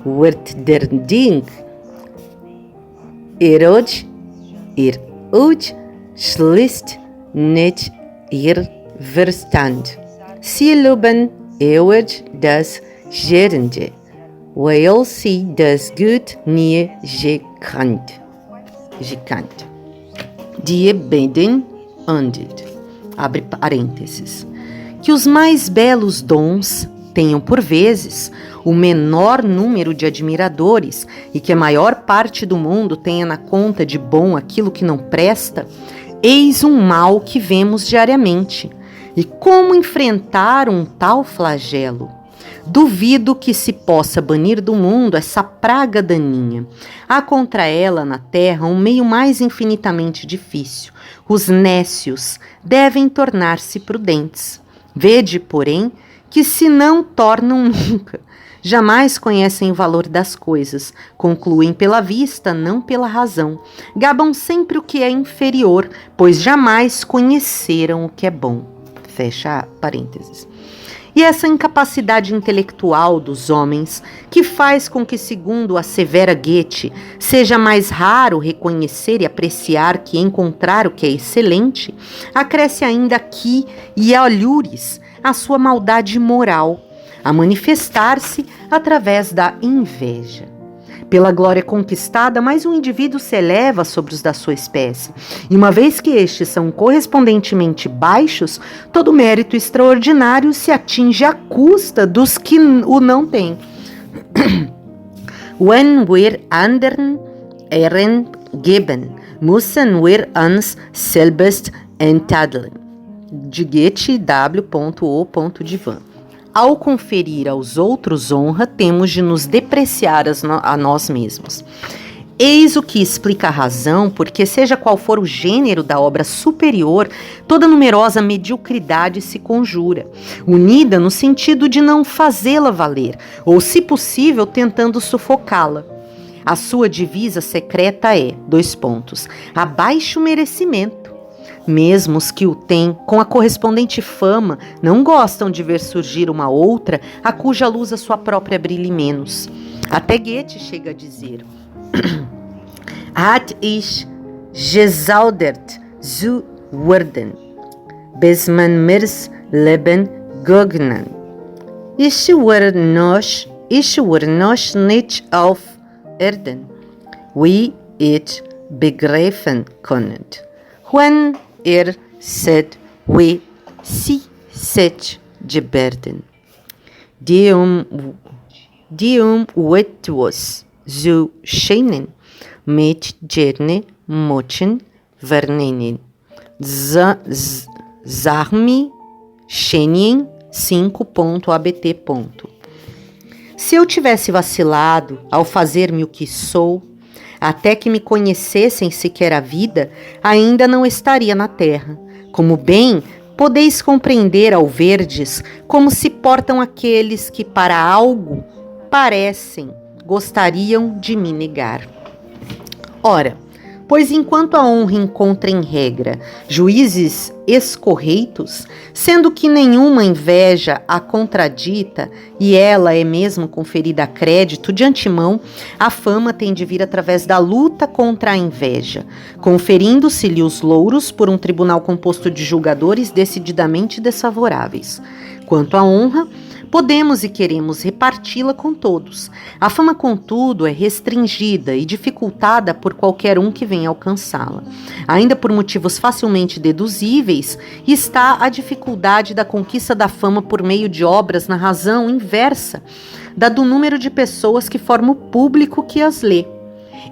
Wert der Ding. Ihr schließt nicht ihr Verstand. Sie loben ewig das Gerende, weil sie das Gut nie gekannt. Die beiden undet, abre parênteses, que os mais belos dons tenham por vezes o menor número de admiradores e que a maior parte do mundo tenha na conta de bom aquilo que não presta, eis um mal que vemos diariamente. E como enfrentar um tal flagelo? Duvido que se possa banir do mundo essa praga daninha. Há contra ela na terra um meio mais infinitamente difícil. Os nécios devem tornar-se prudentes. Vede, porém, que se não tornam nunca, jamais conhecem o valor das coisas, concluem pela vista, não pela razão, gabam sempre o que é inferior, pois jamais conheceram o que é bom. Fecha parênteses. E essa incapacidade intelectual dos homens, que faz com que, segundo a severa Goethe, seja mais raro reconhecer e apreciar que encontrar o que é excelente, acresce ainda aqui e alhures a sua maldade moral, a manifestar-se através da inveja. Pela glória conquistada, mais um indivíduo se eleva sobre os da sua espécie, e uma vez que estes são correspondentemente baixos, todo mérito extraordinário se atinge à custa dos que o não têm. Wenn wir anderen Ehren geben, müssen wir uns selbst enttadeln. De Goethe, W.O.Divan. Ao conferir aos outros honra, temos de nos depreciar a nós mesmos. Eis o que explica a razão, porque seja qual for o gênero da obra superior, toda numerosa mediocridade se conjura, unida no sentido de não fazê-la valer, ou, se possível, tentando sufocá-la. A sua divisa secreta é, abaixo merecimento. Mesmo os que o têm, com a correspondente fama, não gostam de ver surgir uma outra a cuja luz a sua própria brilhe menos. Até Goethe chega a dizer: Hat ich gezaudert zu werden, bis man mir's Leben gönnen. Ich wär noch nicht auf Erden, wie ich begreifen könnt. When seid we sich geberden. Die etwas zu scheinen, mit gerne mochen vernehmen. Zarmi Shenin 5.abt. Se eu tivesse vacilado ao fazer-me o que sou, até que me conhecessem sequer a vida, ainda não estaria na terra. Como bem podeis compreender ao verdes como se portam aqueles que para algo gostariam de me negar. Ora, pois enquanto a honra encontra em regra juízes escorreitos, sendo que nenhuma inveja a contradita e ela é mesmo conferida a crédito de antemão, a fama tem de vir através da luta contra a inveja, conferindo-se-lhe os louros por um tribunal composto de julgadores decididamente desfavoráveis. Quanto à honra, podemos e queremos reparti-la com todos. A fama, contudo, é restringida e dificultada por qualquer um que venha alcançá-la. Ainda por motivos facilmente deduzíveis, está a dificuldade da conquista da fama por meio de obras na razão inversa da do número de pessoas que forma o público que as lê.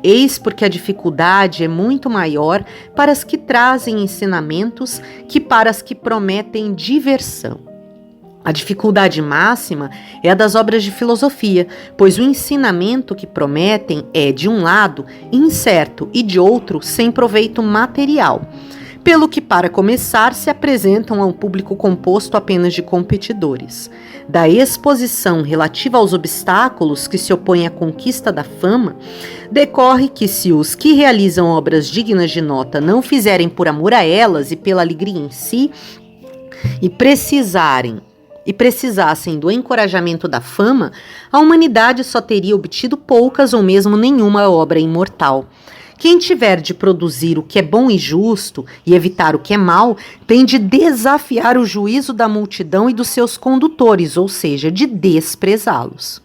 Eis porque a dificuldade é muito maior para as que trazem ensinamentos que para as que prometem diversão. A dificuldade máxima é a das obras de filosofia, pois o ensinamento que prometem é, de um lado, incerto e, de outro, sem proveito material, pelo que, para começar, se apresentam a um público composto apenas de competidores. Da exposição relativa aos obstáculos que se opõem à conquista da fama, decorre que, se os que realizam obras dignas de nota não fizerem por amor a elas e pela alegria em si, e precisassem do encorajamento da fama, a humanidade só teria obtido poucas ou mesmo nenhuma obra imortal. Quem tiver de produzir o que é bom e justo e evitar o que é mal, tem de desafiar o juízo da multidão e dos seus condutores, ou seja, de desprezá-los.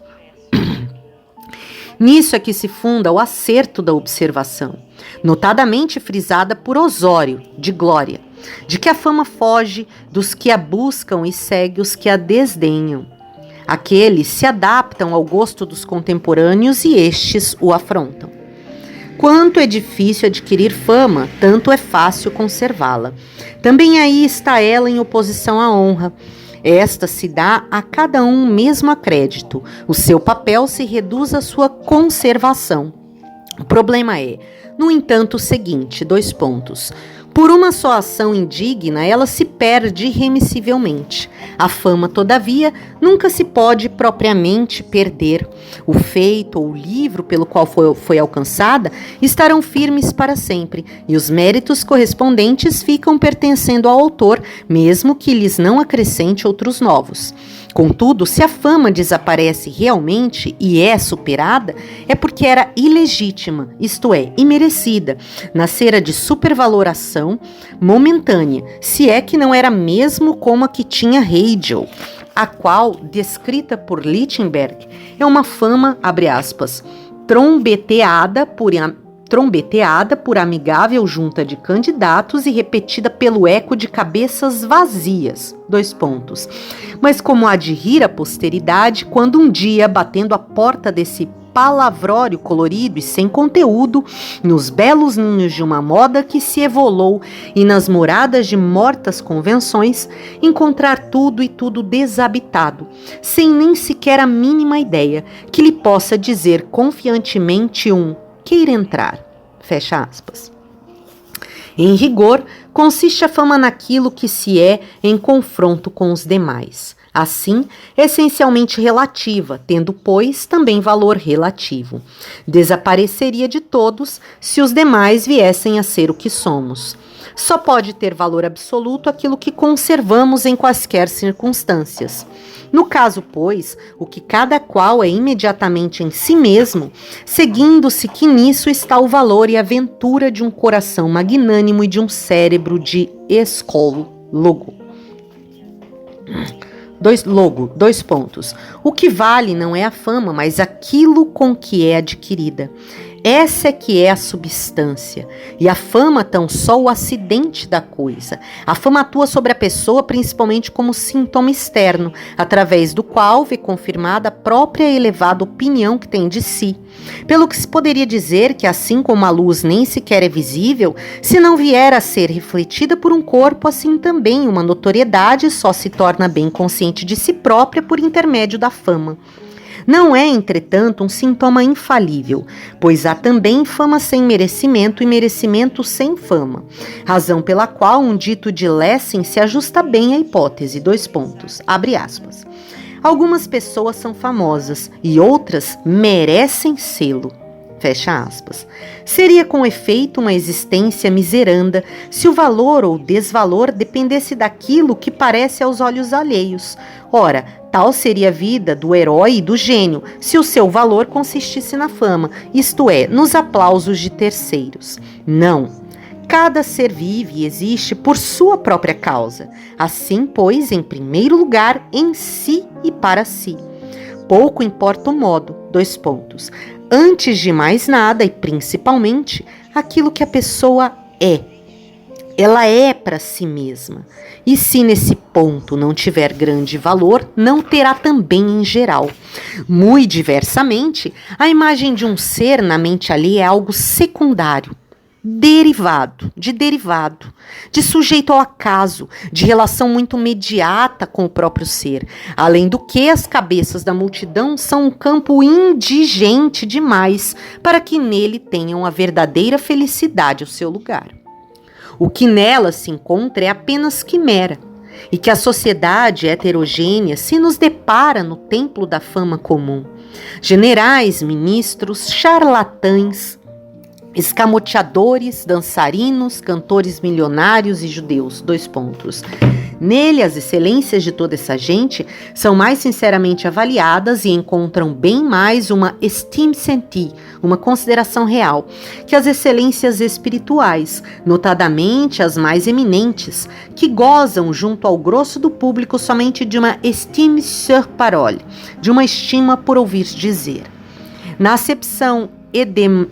Nisso é que se funda o acerto da observação, notadamente frisada por Osório, de Glória, de que a fama foge dos que a buscam e segue os que a desdenham. Aqueles se adaptam ao gosto dos contemporâneos e estes o afrontam. Quanto é difícil adquirir fama, tanto é fácil conservá-la. Também aí está ela em oposição à honra. Esta se dá a cada um mesmo a crédito. O seu papel se reduz à sua conservação. O problema é, no entanto, o seguinte, : por uma só ação indigna, ela se perde irremissivelmente. A fama, todavia, nunca se pode propriamente perder. O feito ou o livro pelo qual foi alcançada estarão firmes para sempre, e os méritos correspondentes ficam pertencendo ao autor, mesmo que lhes não acrescente outros novos. Contudo, se a fama desaparece realmente e é superada, é porque era ilegítima, isto é, imerecida, nascera de supervaloração momentânea, se é que não era mesmo como a que tinha Hegel, a qual, descrita por Lichtenberg, é uma fama, abre aspas, trombeteada por amigável junta de candidatos e repetida pelo eco de cabeças vazias, : mas como há de rir a posteridade quando um dia, batendo a porta desse palavrório colorido e sem conteúdo, nos belos ninhos de uma moda que se evolou e nas moradas de mortas convenções, encontrar tudo e tudo desabitado, sem nem sequer a mínima ideia que lhe possa dizer confiantemente queira entrar, fecha aspas. Em rigor, consiste a fama naquilo que se é em confronto com os demais. Assim, essencialmente relativa, tendo, pois, também valor relativo. Desapareceria de todos se os demais viessem a ser o que somos. Só pode ter valor absoluto aquilo que conservamos em quaisquer circunstâncias. No caso, pois, o que cada qual é imediatamente em si mesmo, seguindo-se que nisso está o valor e a ventura de um coração magnânimo e de um cérebro de escólogo. O que vale não é a fama, mas aquilo com que é adquirida. Essa é que é a substância, e a fama tão só o acidente da coisa. A fama atua sobre a pessoa principalmente como sintoma externo, através do qual vê confirmada a própria elevada opinião que tem de si. Pelo que se poderia dizer que, assim como a luz nem sequer é visível, se não vier a ser refletida por um corpo, assim também uma notoriedade só se torna bem consciente de si própria por intermédio da fama. Não é, entretanto, um sintoma infalível, pois há também fama sem merecimento e merecimento sem fama, razão pela qual um dito de Lessing se ajusta bem à hipótese, abre aspas. Algumas pessoas são famosas e outras merecem sê-lo. Fecha aspas. Seria com efeito uma existência miseranda se o valor ou desvalor dependesse daquilo que parece aos olhos alheios. Ora, tal seria a vida do herói e do gênio, se o seu valor consistisse na fama, isto é, nos aplausos de terceiros. Não. Cada ser vive e existe por sua própria causa. Assim, pois, em primeiro lugar, em si e para si. Pouco importa o modo, antes de mais nada e principalmente, aquilo que a pessoa é. Ela é para si mesma. E se nesse ponto não tiver grande valor, não terá também em geral. Muito diversamente, a imagem de um ser na mente alheia é algo secundário. Derivado, de sujeito ao acaso, de relação muito imediata com o próprio ser. Além do que, as cabeças da multidão são um campo indigente demais para que nele tenham a verdadeira felicidade o seu lugar. O que nela se encontra é apenas quimera, e que a sociedade heterogênea se nos depara no templo da fama comum. Generais, ministros, charlatães, escamoteadores, dançarinos, cantores milionários e judeus, Nele, as excelências de toda essa gente são mais sinceramente avaliadas e encontram bem mais uma estime senti, uma consideração real, que as excelências espirituais, notadamente as mais eminentes, que gozam junto ao grosso do público somente de uma estime sur parole, de uma estima por ouvir dizer. Na acepção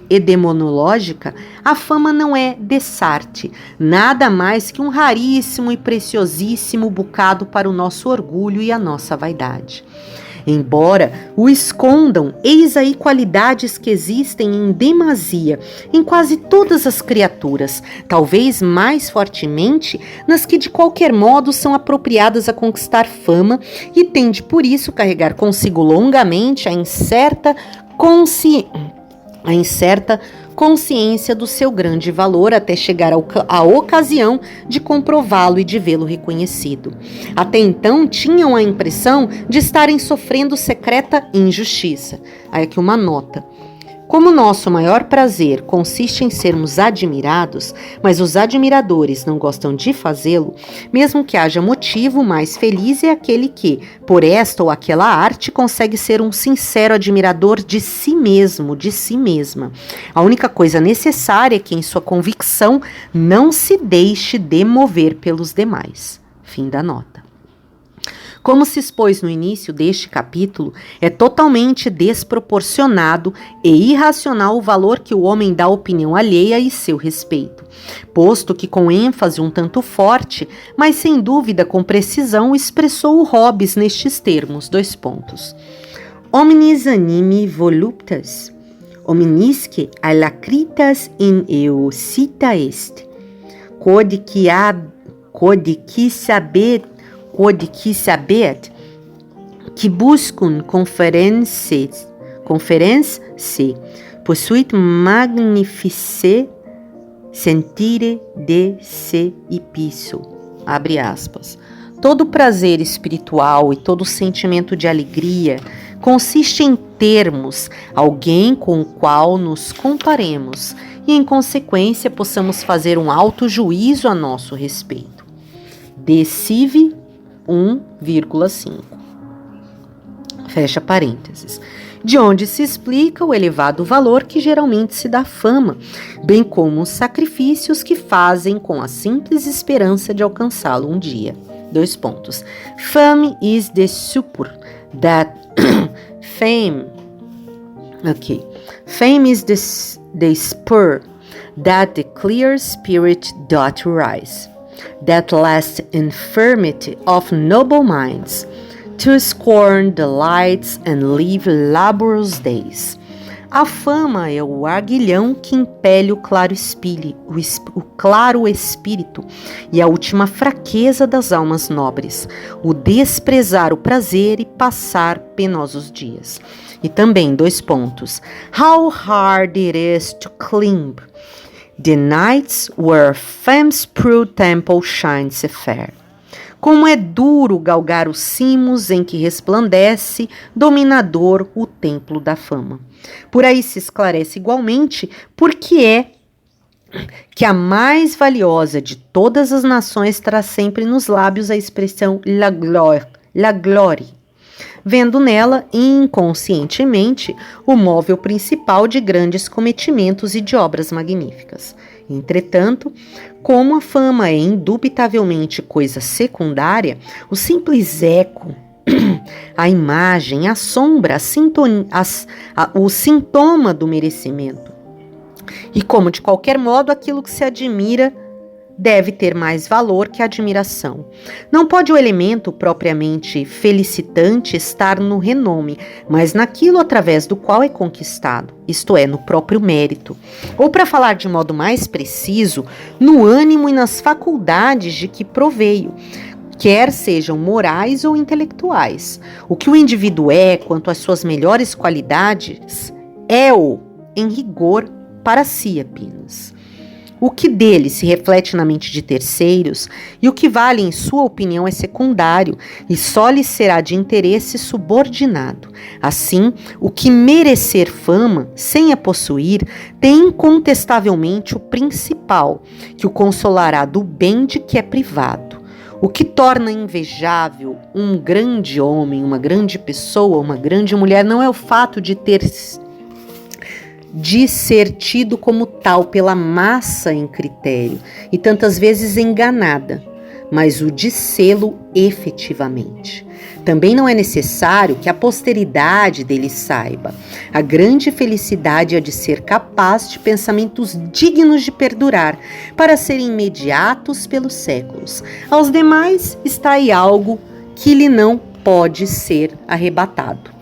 edemonológica, a fama não é dessarte, nada mais que um raríssimo e preciosíssimo bocado para o nosso orgulho e a nossa vaidade. Embora o escondam, eis aí qualidades que existem em demasia em quase todas as criaturas, talvez mais fortemente nas que de qualquer modo são apropriadas a conquistar fama e tende por isso carregar consigo longamente a incerta consciência do seu grande valor até chegar à ocasião de comprová-lo e de vê-lo reconhecido. Até então tinham a impressão de estarem sofrendo secreta injustiça. Aí aqui uma nota. Como nosso maior prazer consiste em sermos admirados, mas os admiradores não gostam de fazê-lo, mesmo que haja motivo, mais feliz é aquele que, por esta ou aquela arte, consegue ser um sincero admirador de si mesmo, de si mesma. A única coisa necessária é que, em sua convicção, não se deixe demover pelos demais. Fim da nota. Como se expôs no início deste capítulo, é totalmente desproporcionado e irracional o valor que o homem dá à opinião alheia e seu respeito, posto que com ênfase um tanto forte, mas sem dúvida com precisão, expressou o Hobbes nestes termos, Omnis animi voluptas, omnisque alacritas in eo cita est, quod qui sabet, que buscum conference, possuit magnifice sentire de se ipso. Abre aspas. Todo prazer espiritual e todo sentimento de alegria consiste em termos alguém com o qual nos comparemos e, em consequência, possamos fazer um alto juízo a nosso respeito. Decive 1,5. Fecha parênteses. De onde se explica o elevado valor que geralmente se dá à fama, bem como os sacrifícios que fazem com a simples esperança de alcançá-lo um dia. Fame is the spur that Fame is the spur that the clear spirit doth rise, that last infirmity of noble minds, to scorn the lights and live laborious days. A fama é o aguilhão que impele o claro espírito e a última fraqueza das almas nobres, o desprezar o prazer e passar penosos dias. E também, 2 pontos. How hard it is to climb the nights where fame's pure temple shines fair. Como é duro galgar os cimos em que resplandece, dominador, o templo da fama. Por aí se esclarece igualmente porque é que a mais valiosa de todas as nações traz sempre nos lábios a expressão la gloire, vendo nela, inconscientemente, o móvel principal de grandes cometimentos e de obras magníficas. Entretanto, como a fama é indubitavelmente coisa secundária, o simples eco, a imagem, a sombra, o sintoma do merecimento. E como, de qualquer modo, aquilo que se admira deve ter mais valor que a admiração. Não pode o elemento propriamente felicitante estar no renome, mas naquilo através do qual é conquistado, isto é, no próprio mérito. Ou, para falar de modo mais preciso, no ânimo e nas faculdades de que proveio, quer sejam morais ou intelectuais. O que o indivíduo é, quanto às suas melhores qualidades, é-o, em rigor, para si apenas. O que dele se reflete na mente de terceiros e o que vale em sua opinião é secundário e só lhe será de interesse subordinado. Assim, o que merecer fama, sem a possuir, tem incontestavelmente o principal, que o consolará do bem de que é privado. O que torna invejável um grande homem, uma grande pessoa, uma grande mulher, não é o fato de ser tido como tal pela massa em critério e tantas vezes enganada, mas o de sê-lo efetivamente. Também não é necessário que a posteridade dele saiba. A grande felicidade é de ser capaz de pensamentos dignos de perdurar, para serem imediatos pelos séculos. Aos demais está aí algo que lhe não pode ser arrebatado.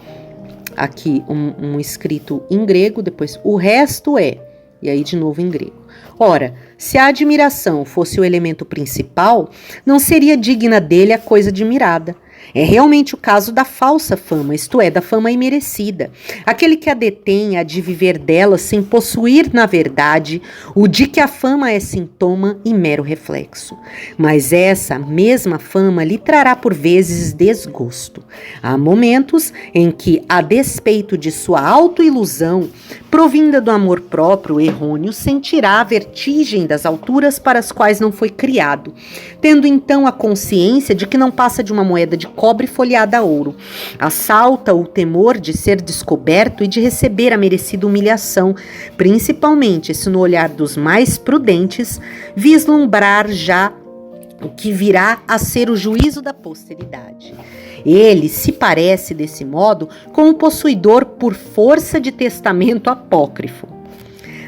Aqui um escrito em grego, depois o resto é, e aí de novo em grego. Ora, se a admiração fosse o elemento principal, não seria digna dele a coisa admirada. É realmente o caso da falsa fama, isto é, da fama imerecida. Aquele que a detém há de viver dela sem possuir, na verdade, o de que a fama é sintoma e mero reflexo. Mas essa mesma fama lhe trará por vezes desgosto. Há momentos em que, a despeito de sua autoilusão, provinda do amor próprio errôneo, sentirá a vertigem das alturas para as quais não foi criado, tendo então a consciência de que não passa de uma moeda de cobre folheada a ouro. Assalta o temor de ser descoberto e de receber a merecida humilhação, principalmente se no olhar dos mais prudentes vislumbrar já o que virá a ser o juízo da posteridade. Ele se parece, desse modo, com o possuidor por força de testamento apócrifo.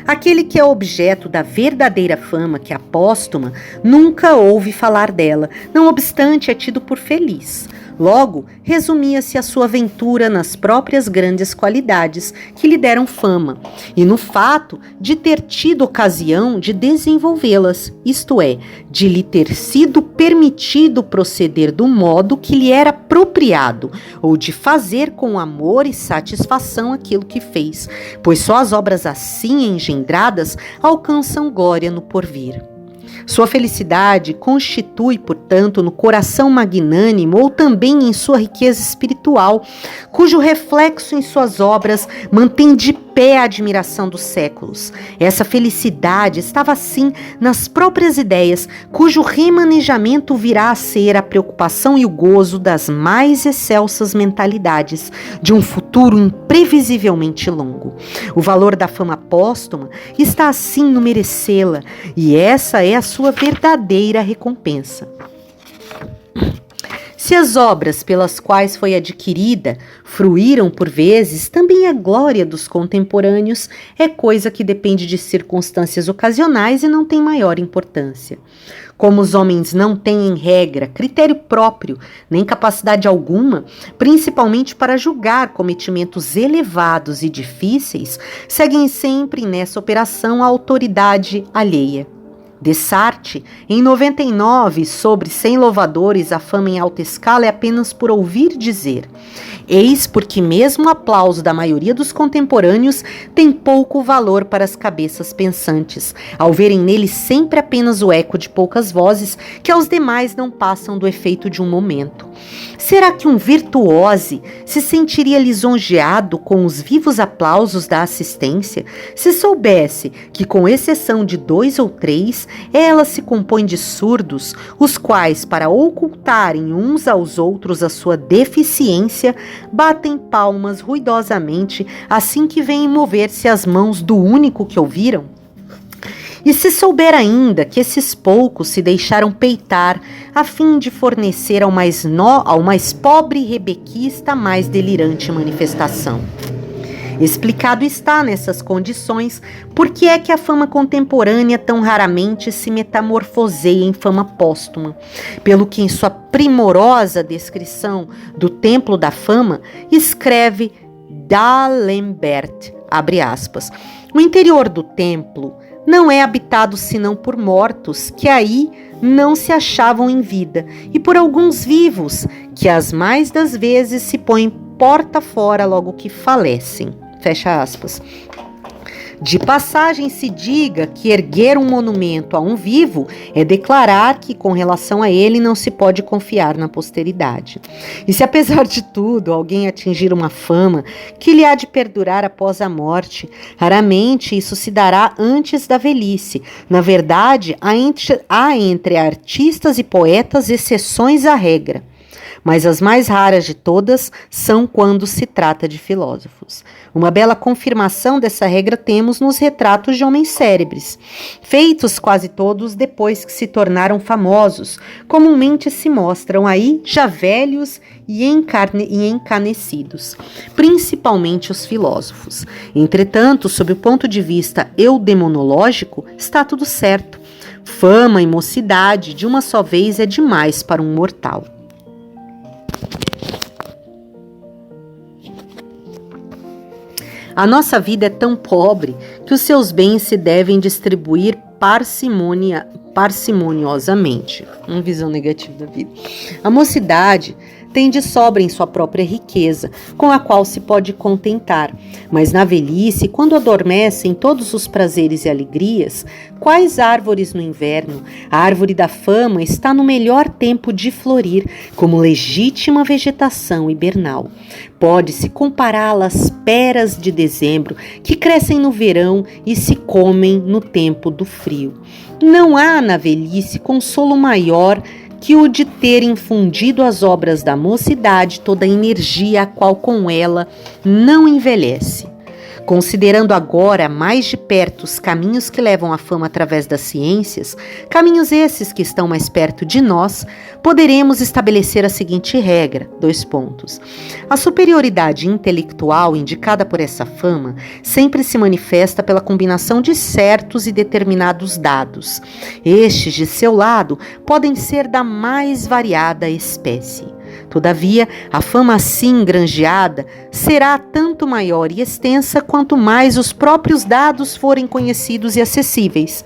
Aquele que é objeto da verdadeira fama, que é a póstuma, nunca ouve falar dela, não obstante é tido por feliz. Logo, resumia-se a sua aventura nas próprias grandes qualidades que lhe deram fama, e no fato de ter tido ocasião de desenvolvê-las, isto é, de lhe ter sido permitido proceder do modo que lhe era apropriado, ou de fazer com amor e satisfação aquilo que fez, pois só as obras assim engendradas alcançam glória no porvir. Sua felicidade constitui, portanto, no coração magnânimo ou também em sua riqueza espiritual, cujo reflexo em suas obras mantém de pé a admiração dos séculos. Essa felicidade estava assim nas próprias ideias, cujo remanejamento virá a ser a preocupação e o gozo das mais excelsas mentalidades de um futuro imprevisivelmente longo. O valor da fama póstuma está assim no merecê-la, e essa é a sua verdadeira recompensa. Se as obras pelas quais foi adquirida fruíram por vezes, também a glória dos contemporâneos é coisa que depende de circunstâncias ocasionais e não tem maior importância. Como os homens não têm, em regra, critério próprio, nem capacidade alguma, principalmente para julgar cometimentos elevados e difíceis, seguem sempre nessa operação a autoridade alheia. Dessart, em 99, sobre 100 louvadores, a fama em alta escala é apenas por ouvir dizer. Eis porque mesmo o aplauso da maioria dos contemporâneos tem pouco valor para as cabeças pensantes, ao verem nele sempre apenas o eco de poucas vozes que aos demais não passam do efeito de um momento. Será que um virtuose se sentiria lisonjeado com os vivos aplausos da assistência se soubesse que, com exceção de 2 ou 3, ela se compõe de surdos, os quais, para ocultarem uns aos outros a sua deficiência, batem palmas ruidosamente assim que veem mover-se as mãos do único que ouviram? E se souber ainda que esses poucos se deixaram peitar a fim de fornecer ao mais pobre rebequista a mais delirante manifestação. Explicado está nessas condições por que é que a fama contemporânea tão raramente se metamorfoseia em fama póstuma, pelo que em sua primorosa descrição do Templo da Fama escreve D'Alembert, abre aspas, o interior do templo não é habitado senão por mortos que aí não se achavam em vida e por alguns vivos que as mais das vezes se põem porta fora logo que falecem. Fecha aspas. De passagem se diga que erguer um monumento a um vivo é declarar que com relação a ele não se pode confiar na posteridade. E se apesar de tudo alguém atingir uma fama que lhe há de perdurar após a morte, raramente isso se dará antes da velhice. Na verdade, há entre artistas e poetas exceções à regra. Mas as mais raras de todas são quando se trata de filósofos. Uma bela confirmação dessa regra temos nos retratos de homens célebres, feitos quase todos depois que se tornaram famosos. Comumente se mostram aí já velhos e encanecidos, principalmente os filósofos. Entretanto, sob o ponto de vista eudemonológico, está tudo certo. Fama e mocidade de uma só vez é demais para um mortal. A nossa vida é tão pobre que os seus bens se devem distribuir parcimoniosamente. Uma visão negativa da vida. A mocidade tem de sobra em sua própria riqueza, com a qual se pode contentar. Mas na velhice, quando adormecem todos os prazeres e alegrias, quais árvores no inverno? A árvore da fama está no melhor tempo de florir, como legítima vegetação hibernal. Pode-se compará-la às peras de dezembro, que crescem no verão e se comem no tempo do frio. Não há na velhice consolo maior que o de ter infundido às obras da mocidade toda a energia a qual com ela não envelhece. Considerando agora mais de perto os caminhos que levam à fama através das ciências, caminhos esses que estão mais perto de nós, poderemos estabelecer a seguinte regra, : A superioridade intelectual indicada por essa fama sempre se manifesta pela combinação de certos e determinados dados. Estes, de seu lado, podem ser da mais variada espécie. Todavia, a fama assim granjeada será tanto maior e extensa quanto mais os próprios dados forem conhecidos e acessíveis.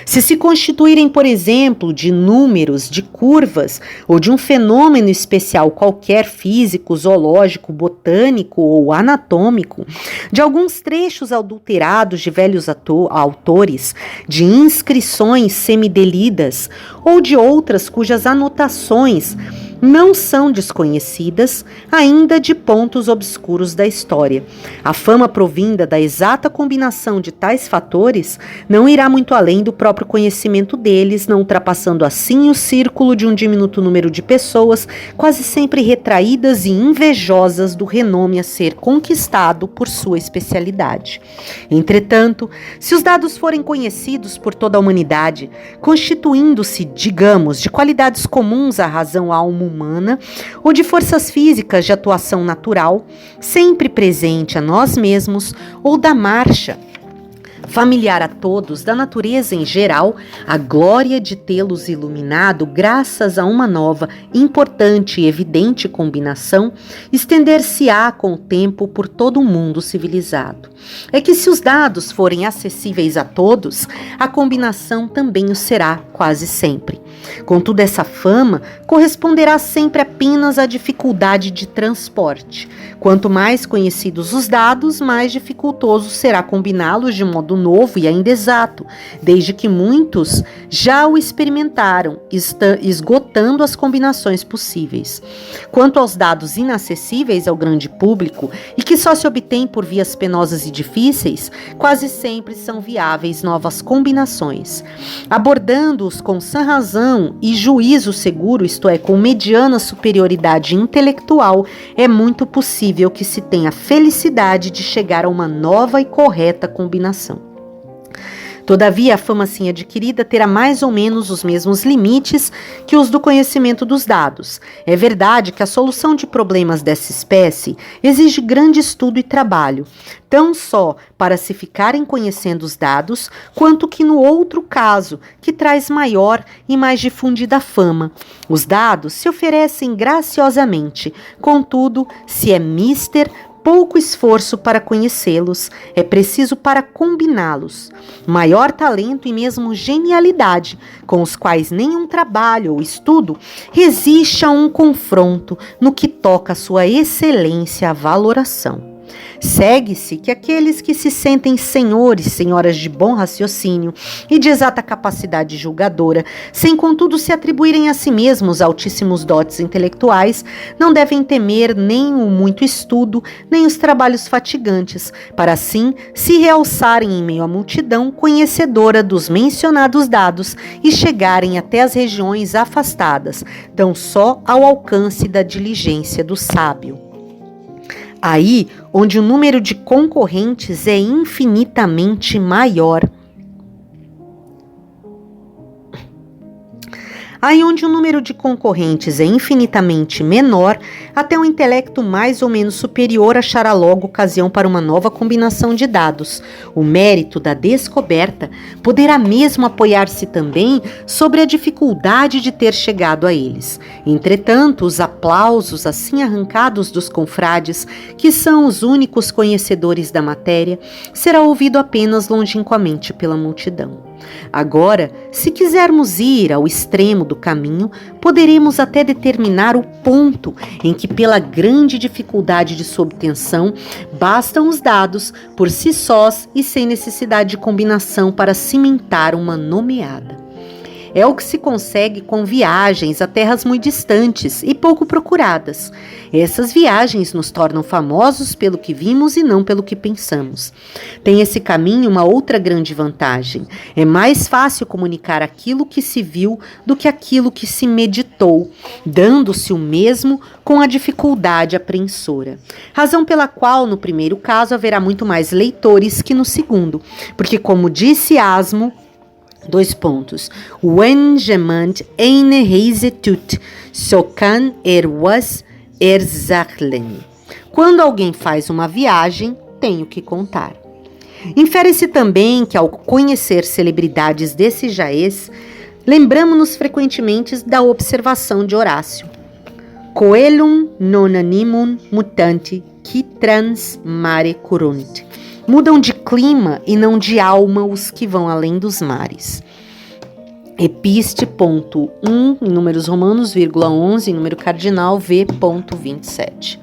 Se constituírem, por exemplo, de números, de curvas ou de um fenômeno especial qualquer, físico, zoológico, botânico ou anatômico, de alguns trechos adulterados de velhos autores, de inscrições semidelidas ou de outras cujas anotações não são desconhecidas, ainda de pontos obscuros da história. A fama provinda da exata combinação de tais fatores não irá muito além do próprio conhecimento deles, não ultrapassando assim o círculo de um diminuto número de pessoas, quase sempre retraídas e invejosas do renome a ser conquistado por sua especialidade. Entretanto, se os dados forem conhecidos por toda a humanidade, constituindo-se, digamos, de qualidades comuns à razão alma humana ou de forças físicas de atuação natural, sempre presente a nós mesmos ou da marcha familiar a todos, da natureza em geral, a glória de tê-los iluminado graças a uma nova, importante e evidente combinação, estender-se-á com o tempo por todo o mundo civilizado. É que se os dados forem acessíveis a todos, a combinação também o será quase sempre. Contudo, essa fama corresponderá sempre apenas à dificuldade de transporte. Quanto mais conhecidos os dados, mais dificultoso será combiná-los de modo novo e ainda exato, desde que muitos já o experimentaram, esgotando as combinações possíveis. Quanto aos dados inacessíveis ao grande público e que só se obtêm por vias penosas e difíceis, quase sempre são viáveis novas combinações. Abordando-os com sã razão e juízo seguro, isto é, com mediana superioridade intelectual, é muito possível que se tenha a felicidade de chegar a uma nova e correta combinação. Todavia, a fama assim adquirida terá mais ou menos os mesmos limites que os do conhecimento dos dados. É verdade que a solução de problemas dessa espécie exige grande estudo e trabalho, tão só para se ficarem conhecendo os dados, quanto que no outro caso, que traz maior e mais difundida fama. Os dados se oferecem graciosamente, contudo, se é mister pouco esforço para conhecê-los, é preciso para combiná-los. Maior talento e mesmo genialidade, com os quais nenhum trabalho ou estudo resiste a um confronto no que toca a sua excelência à valoração. Segue-se que aqueles que se sentem senhores, senhoras de bom raciocínio e de exata capacidade julgadora, sem contudo se atribuírem a si mesmos altíssimos dotes intelectuais, não devem temer nem o muito estudo, nem os trabalhos fatigantes, para assim se realçarem em meio à multidão conhecedora dos mencionados dados e chegarem até as regiões afastadas, tão só ao alcance da diligência do sábio. Aí, onde o número de concorrentes é infinitamente maior. Aí onde o número de concorrentes é infinitamente menor, até um intelecto mais ou menos superior achará logo ocasião para uma nova combinação de dados. O mérito da descoberta poderá mesmo apoiar-se também sobre a dificuldade de ter chegado a eles. Entretanto, os aplausos assim arrancados dos confrades, que são os únicos conhecedores da matéria, será ouvido apenas longínquamente pela multidão. Agora, se quisermos ir ao extremo do caminho, poderemos até determinar o ponto em que, pela grande dificuldade de sua obtenção, bastam os dados por si sós e sem necessidade de combinação para cimentar uma nomeada. É o que se consegue com viagens a terras muito distantes e pouco procuradas. Essas viagens nos tornam famosos pelo que vimos e não pelo que pensamos. Tem esse caminho uma outra grande vantagem. É mais fácil comunicar aquilo que se viu do que aquilo que se meditou, dando-se o mesmo com a dificuldade apreensora. Razão pela qual, no primeiro caso, haverá muito mais leitores que no segundo, porque, como disse Asmo, Wenn jemand eine Reise tut, so kann was erzählen. Quando alguém faz uma viagem, tem o que contar. Infere-se também que, ao conhecer celebridades desse jaez, lembramos-nos frequentemente da observação de Horácio. Coelum non animum mutanti, qui trans mare curunt. Mudam de clima e não de alma os que vão além dos mares. Episte.1, em números romanos, 11, em número cardinal, v.27.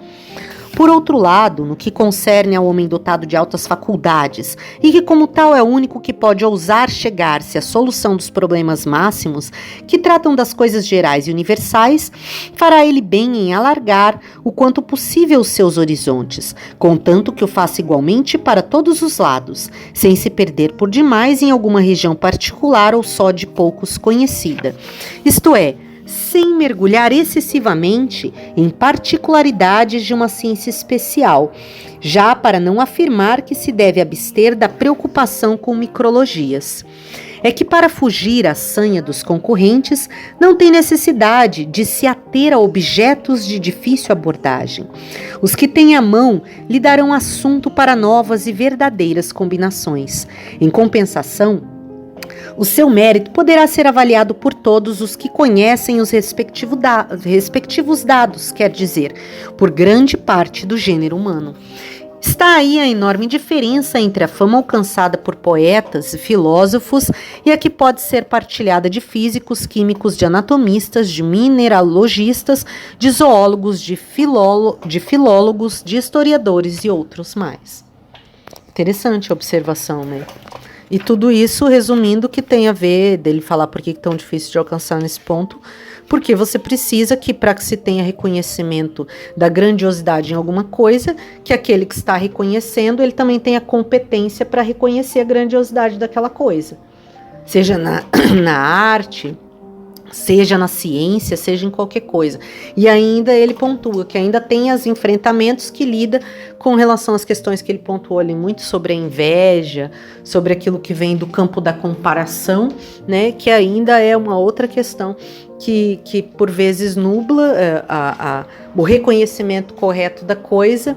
Por outro lado, no que concerne ao homem dotado de altas faculdades, e que como tal é o único que pode ousar chegar-se à solução dos problemas máximos, que tratam das coisas gerais e universais, fará ele bem em alargar o quanto possível os seus horizontes, contanto que o faça igualmente para todos os lados, sem se perder por demais em alguma região particular ou só de poucos conhecida. Isto é, sem mergulhar excessivamente em particularidades de uma ciência especial, já para não afirmar que se deve abster da preocupação com micrologias. é que para fugir à sanha dos concorrentes, não tem necessidade de se ater a objetos de difícil abordagem. Os que têm à mão lhe darão assunto para novas e verdadeiras combinações. Em compensação, o seu mérito poderá ser avaliado por todos os que conhecem os respectivos dados, quer dizer, por grande parte do gênero humano. Está aí a enorme diferença entre a fama alcançada por poetas e filósofos e a que pode ser partilhada de físicos, químicos, de anatomistas, de mineralogistas, de zoólogos, de filólogos, de historiadores e outros mais. Interessante a observação, né? E tudo isso, resumindo, que tem a ver dele falar por que é tão difícil de alcançar nesse ponto, porque você precisa que, para que se tenha reconhecimento da grandiosidade em alguma coisa, que aquele que está reconhecendo, ele também tenha competência para reconhecer a grandiosidade daquela coisa. Seja na arte, seja na ciência, seja em qualquer coisa. E ainda ele pontua que ainda tem os enfrentamentos que lida com relação às questões que ele pontuou ali muito sobre a inveja, sobre aquilo que vem do campo da comparação, né, que ainda é uma outra questão que por vezes nubla o reconhecimento correto da coisa,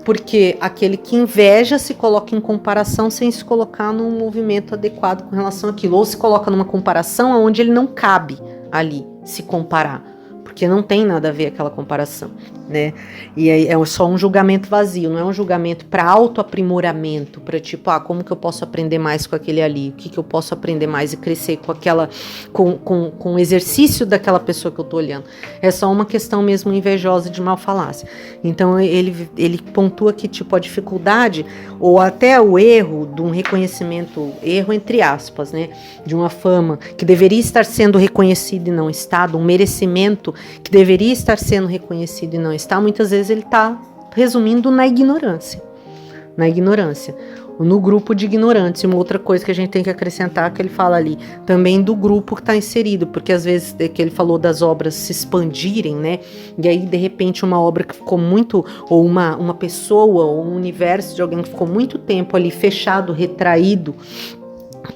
porque aquele que inveja se coloca em comparação sem se colocar num movimento adequado com relação àquilo, ou se coloca numa comparação onde ele não cabe ali se comparar, porque não tem nada a ver aquela comparação, né? E aí é só um julgamento vazio, não é um julgamento para autoaprimoramento, para tipo, como que eu posso aprender mais com aquele ali, o que que eu posso aprender mais e crescer com aquela, com o exercício daquela pessoa que eu tô olhando. É só uma questão mesmo invejosa de malfalácia. Então ele pontua que tipo a dificuldade ou até o erro de um reconhecimento, erro entre aspas, né, de uma fama que deveria estar sendo reconhecida e não está, de um merecimento que deveria estar sendo reconhecido e não está, muitas vezes ele está resumindo na ignorância. No grupo de ignorantes. E uma outra coisa que a gente tem que acrescentar, que ele fala ali, também do grupo que está inserido, porque às vezes que ele falou das obras se expandirem, né? E aí, de repente, uma obra que ficou muito, ou uma pessoa, ou um universo de alguém que ficou muito tempo ali fechado, retraído,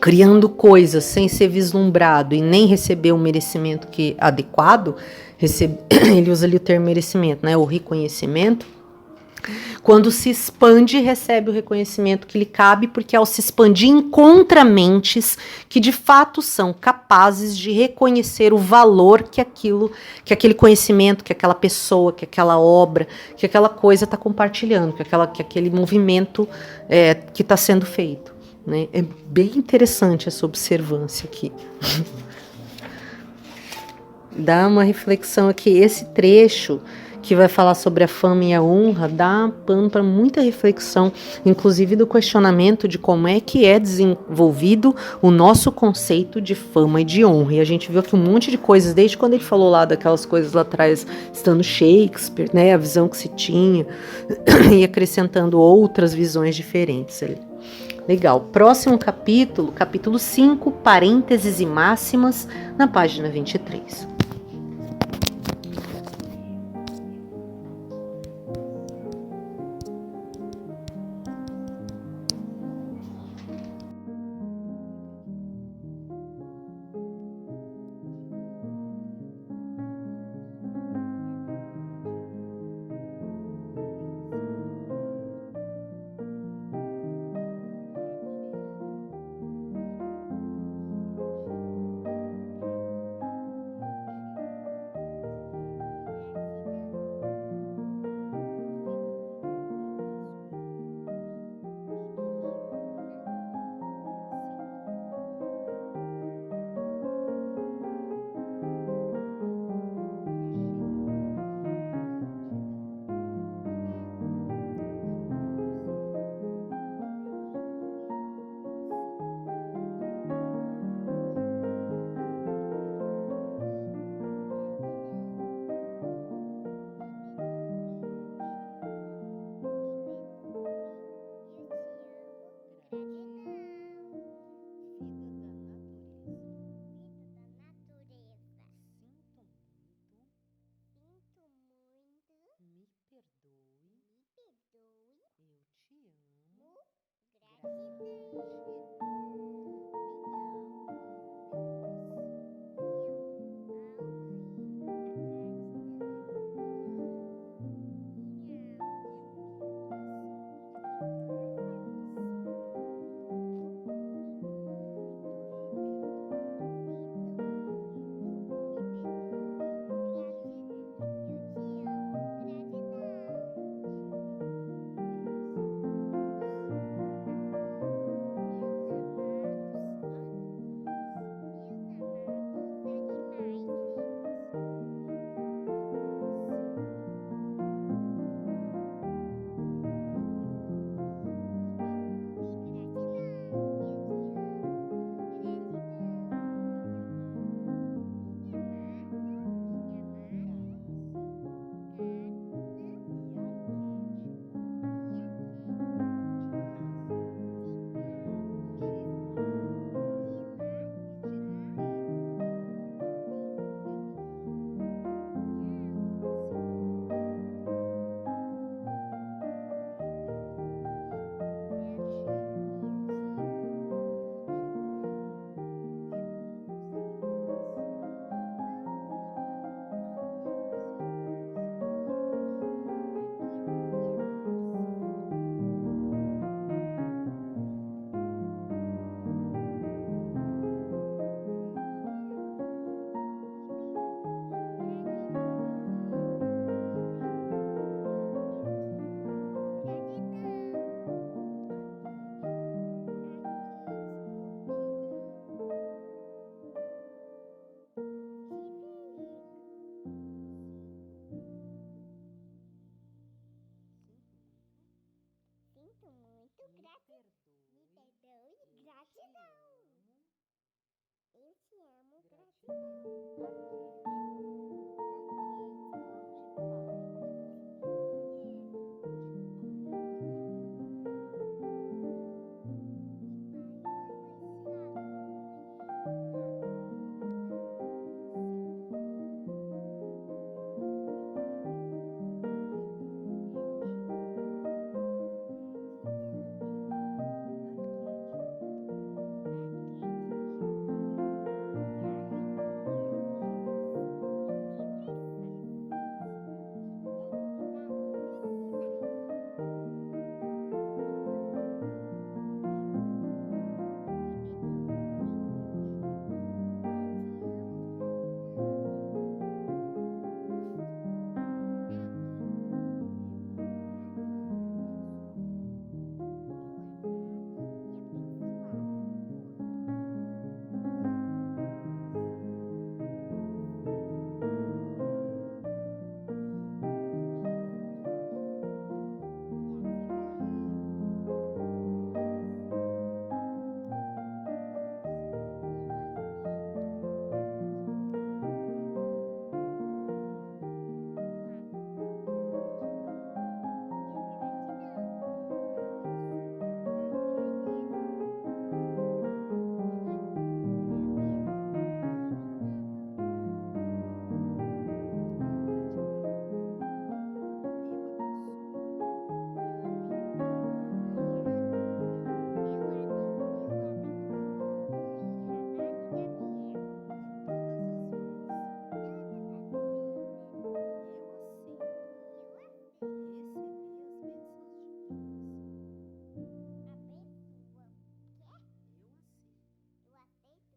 criando coisas sem ser vislumbrado e nem receber o merecimento adequado, ele usa ali o termo merecimento, né? O reconhecimento. Quando se expande, recebe o reconhecimento que lhe cabe, porque ao se expandir encontra mentes que de fato são capazes de reconhecer o valor que aquele conhecimento, que aquela pessoa, que aquela obra, que aquela coisa está compartilhando, que aquele movimento que está sendo feito, né? É bem interessante essa observância aqui. Dá uma reflexão aqui, esse trecho que vai falar sobre a fama e a honra, dá pano para muita reflexão, inclusive do questionamento de como é que é desenvolvido o nosso conceito de fama e de honra. E a gente viu aqui um monte de coisas, desde quando ele falou lá daquelas coisas lá atrás, estando Shakespeare, né, a visão que se tinha, e acrescentando outras visões diferentes ali. Legal. Próximo capítulo, capítulo 5, parênteses e máximas, na página 23.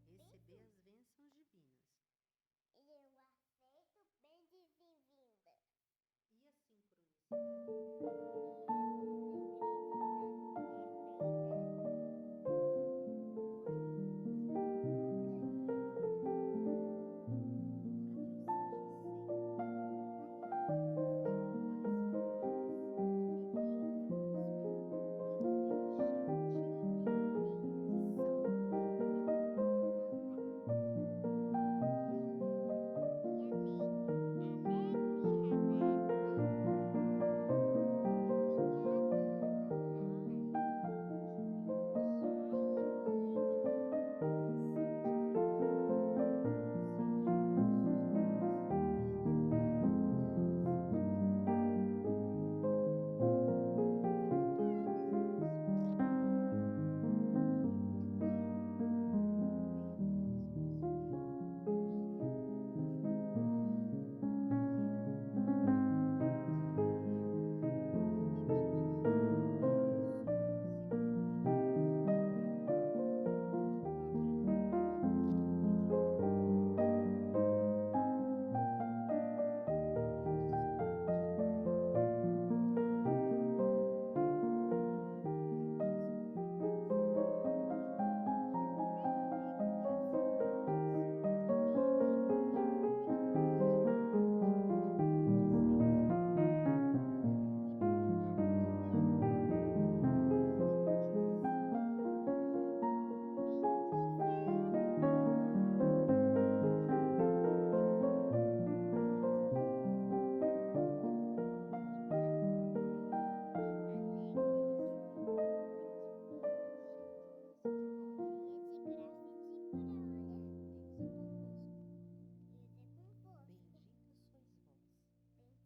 Receber as bênçãos divinas. Eu aceito bem-vinda.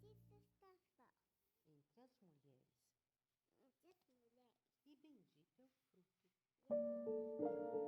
E a sincronicidade? Entre as mulheres, e bendito é o fruto.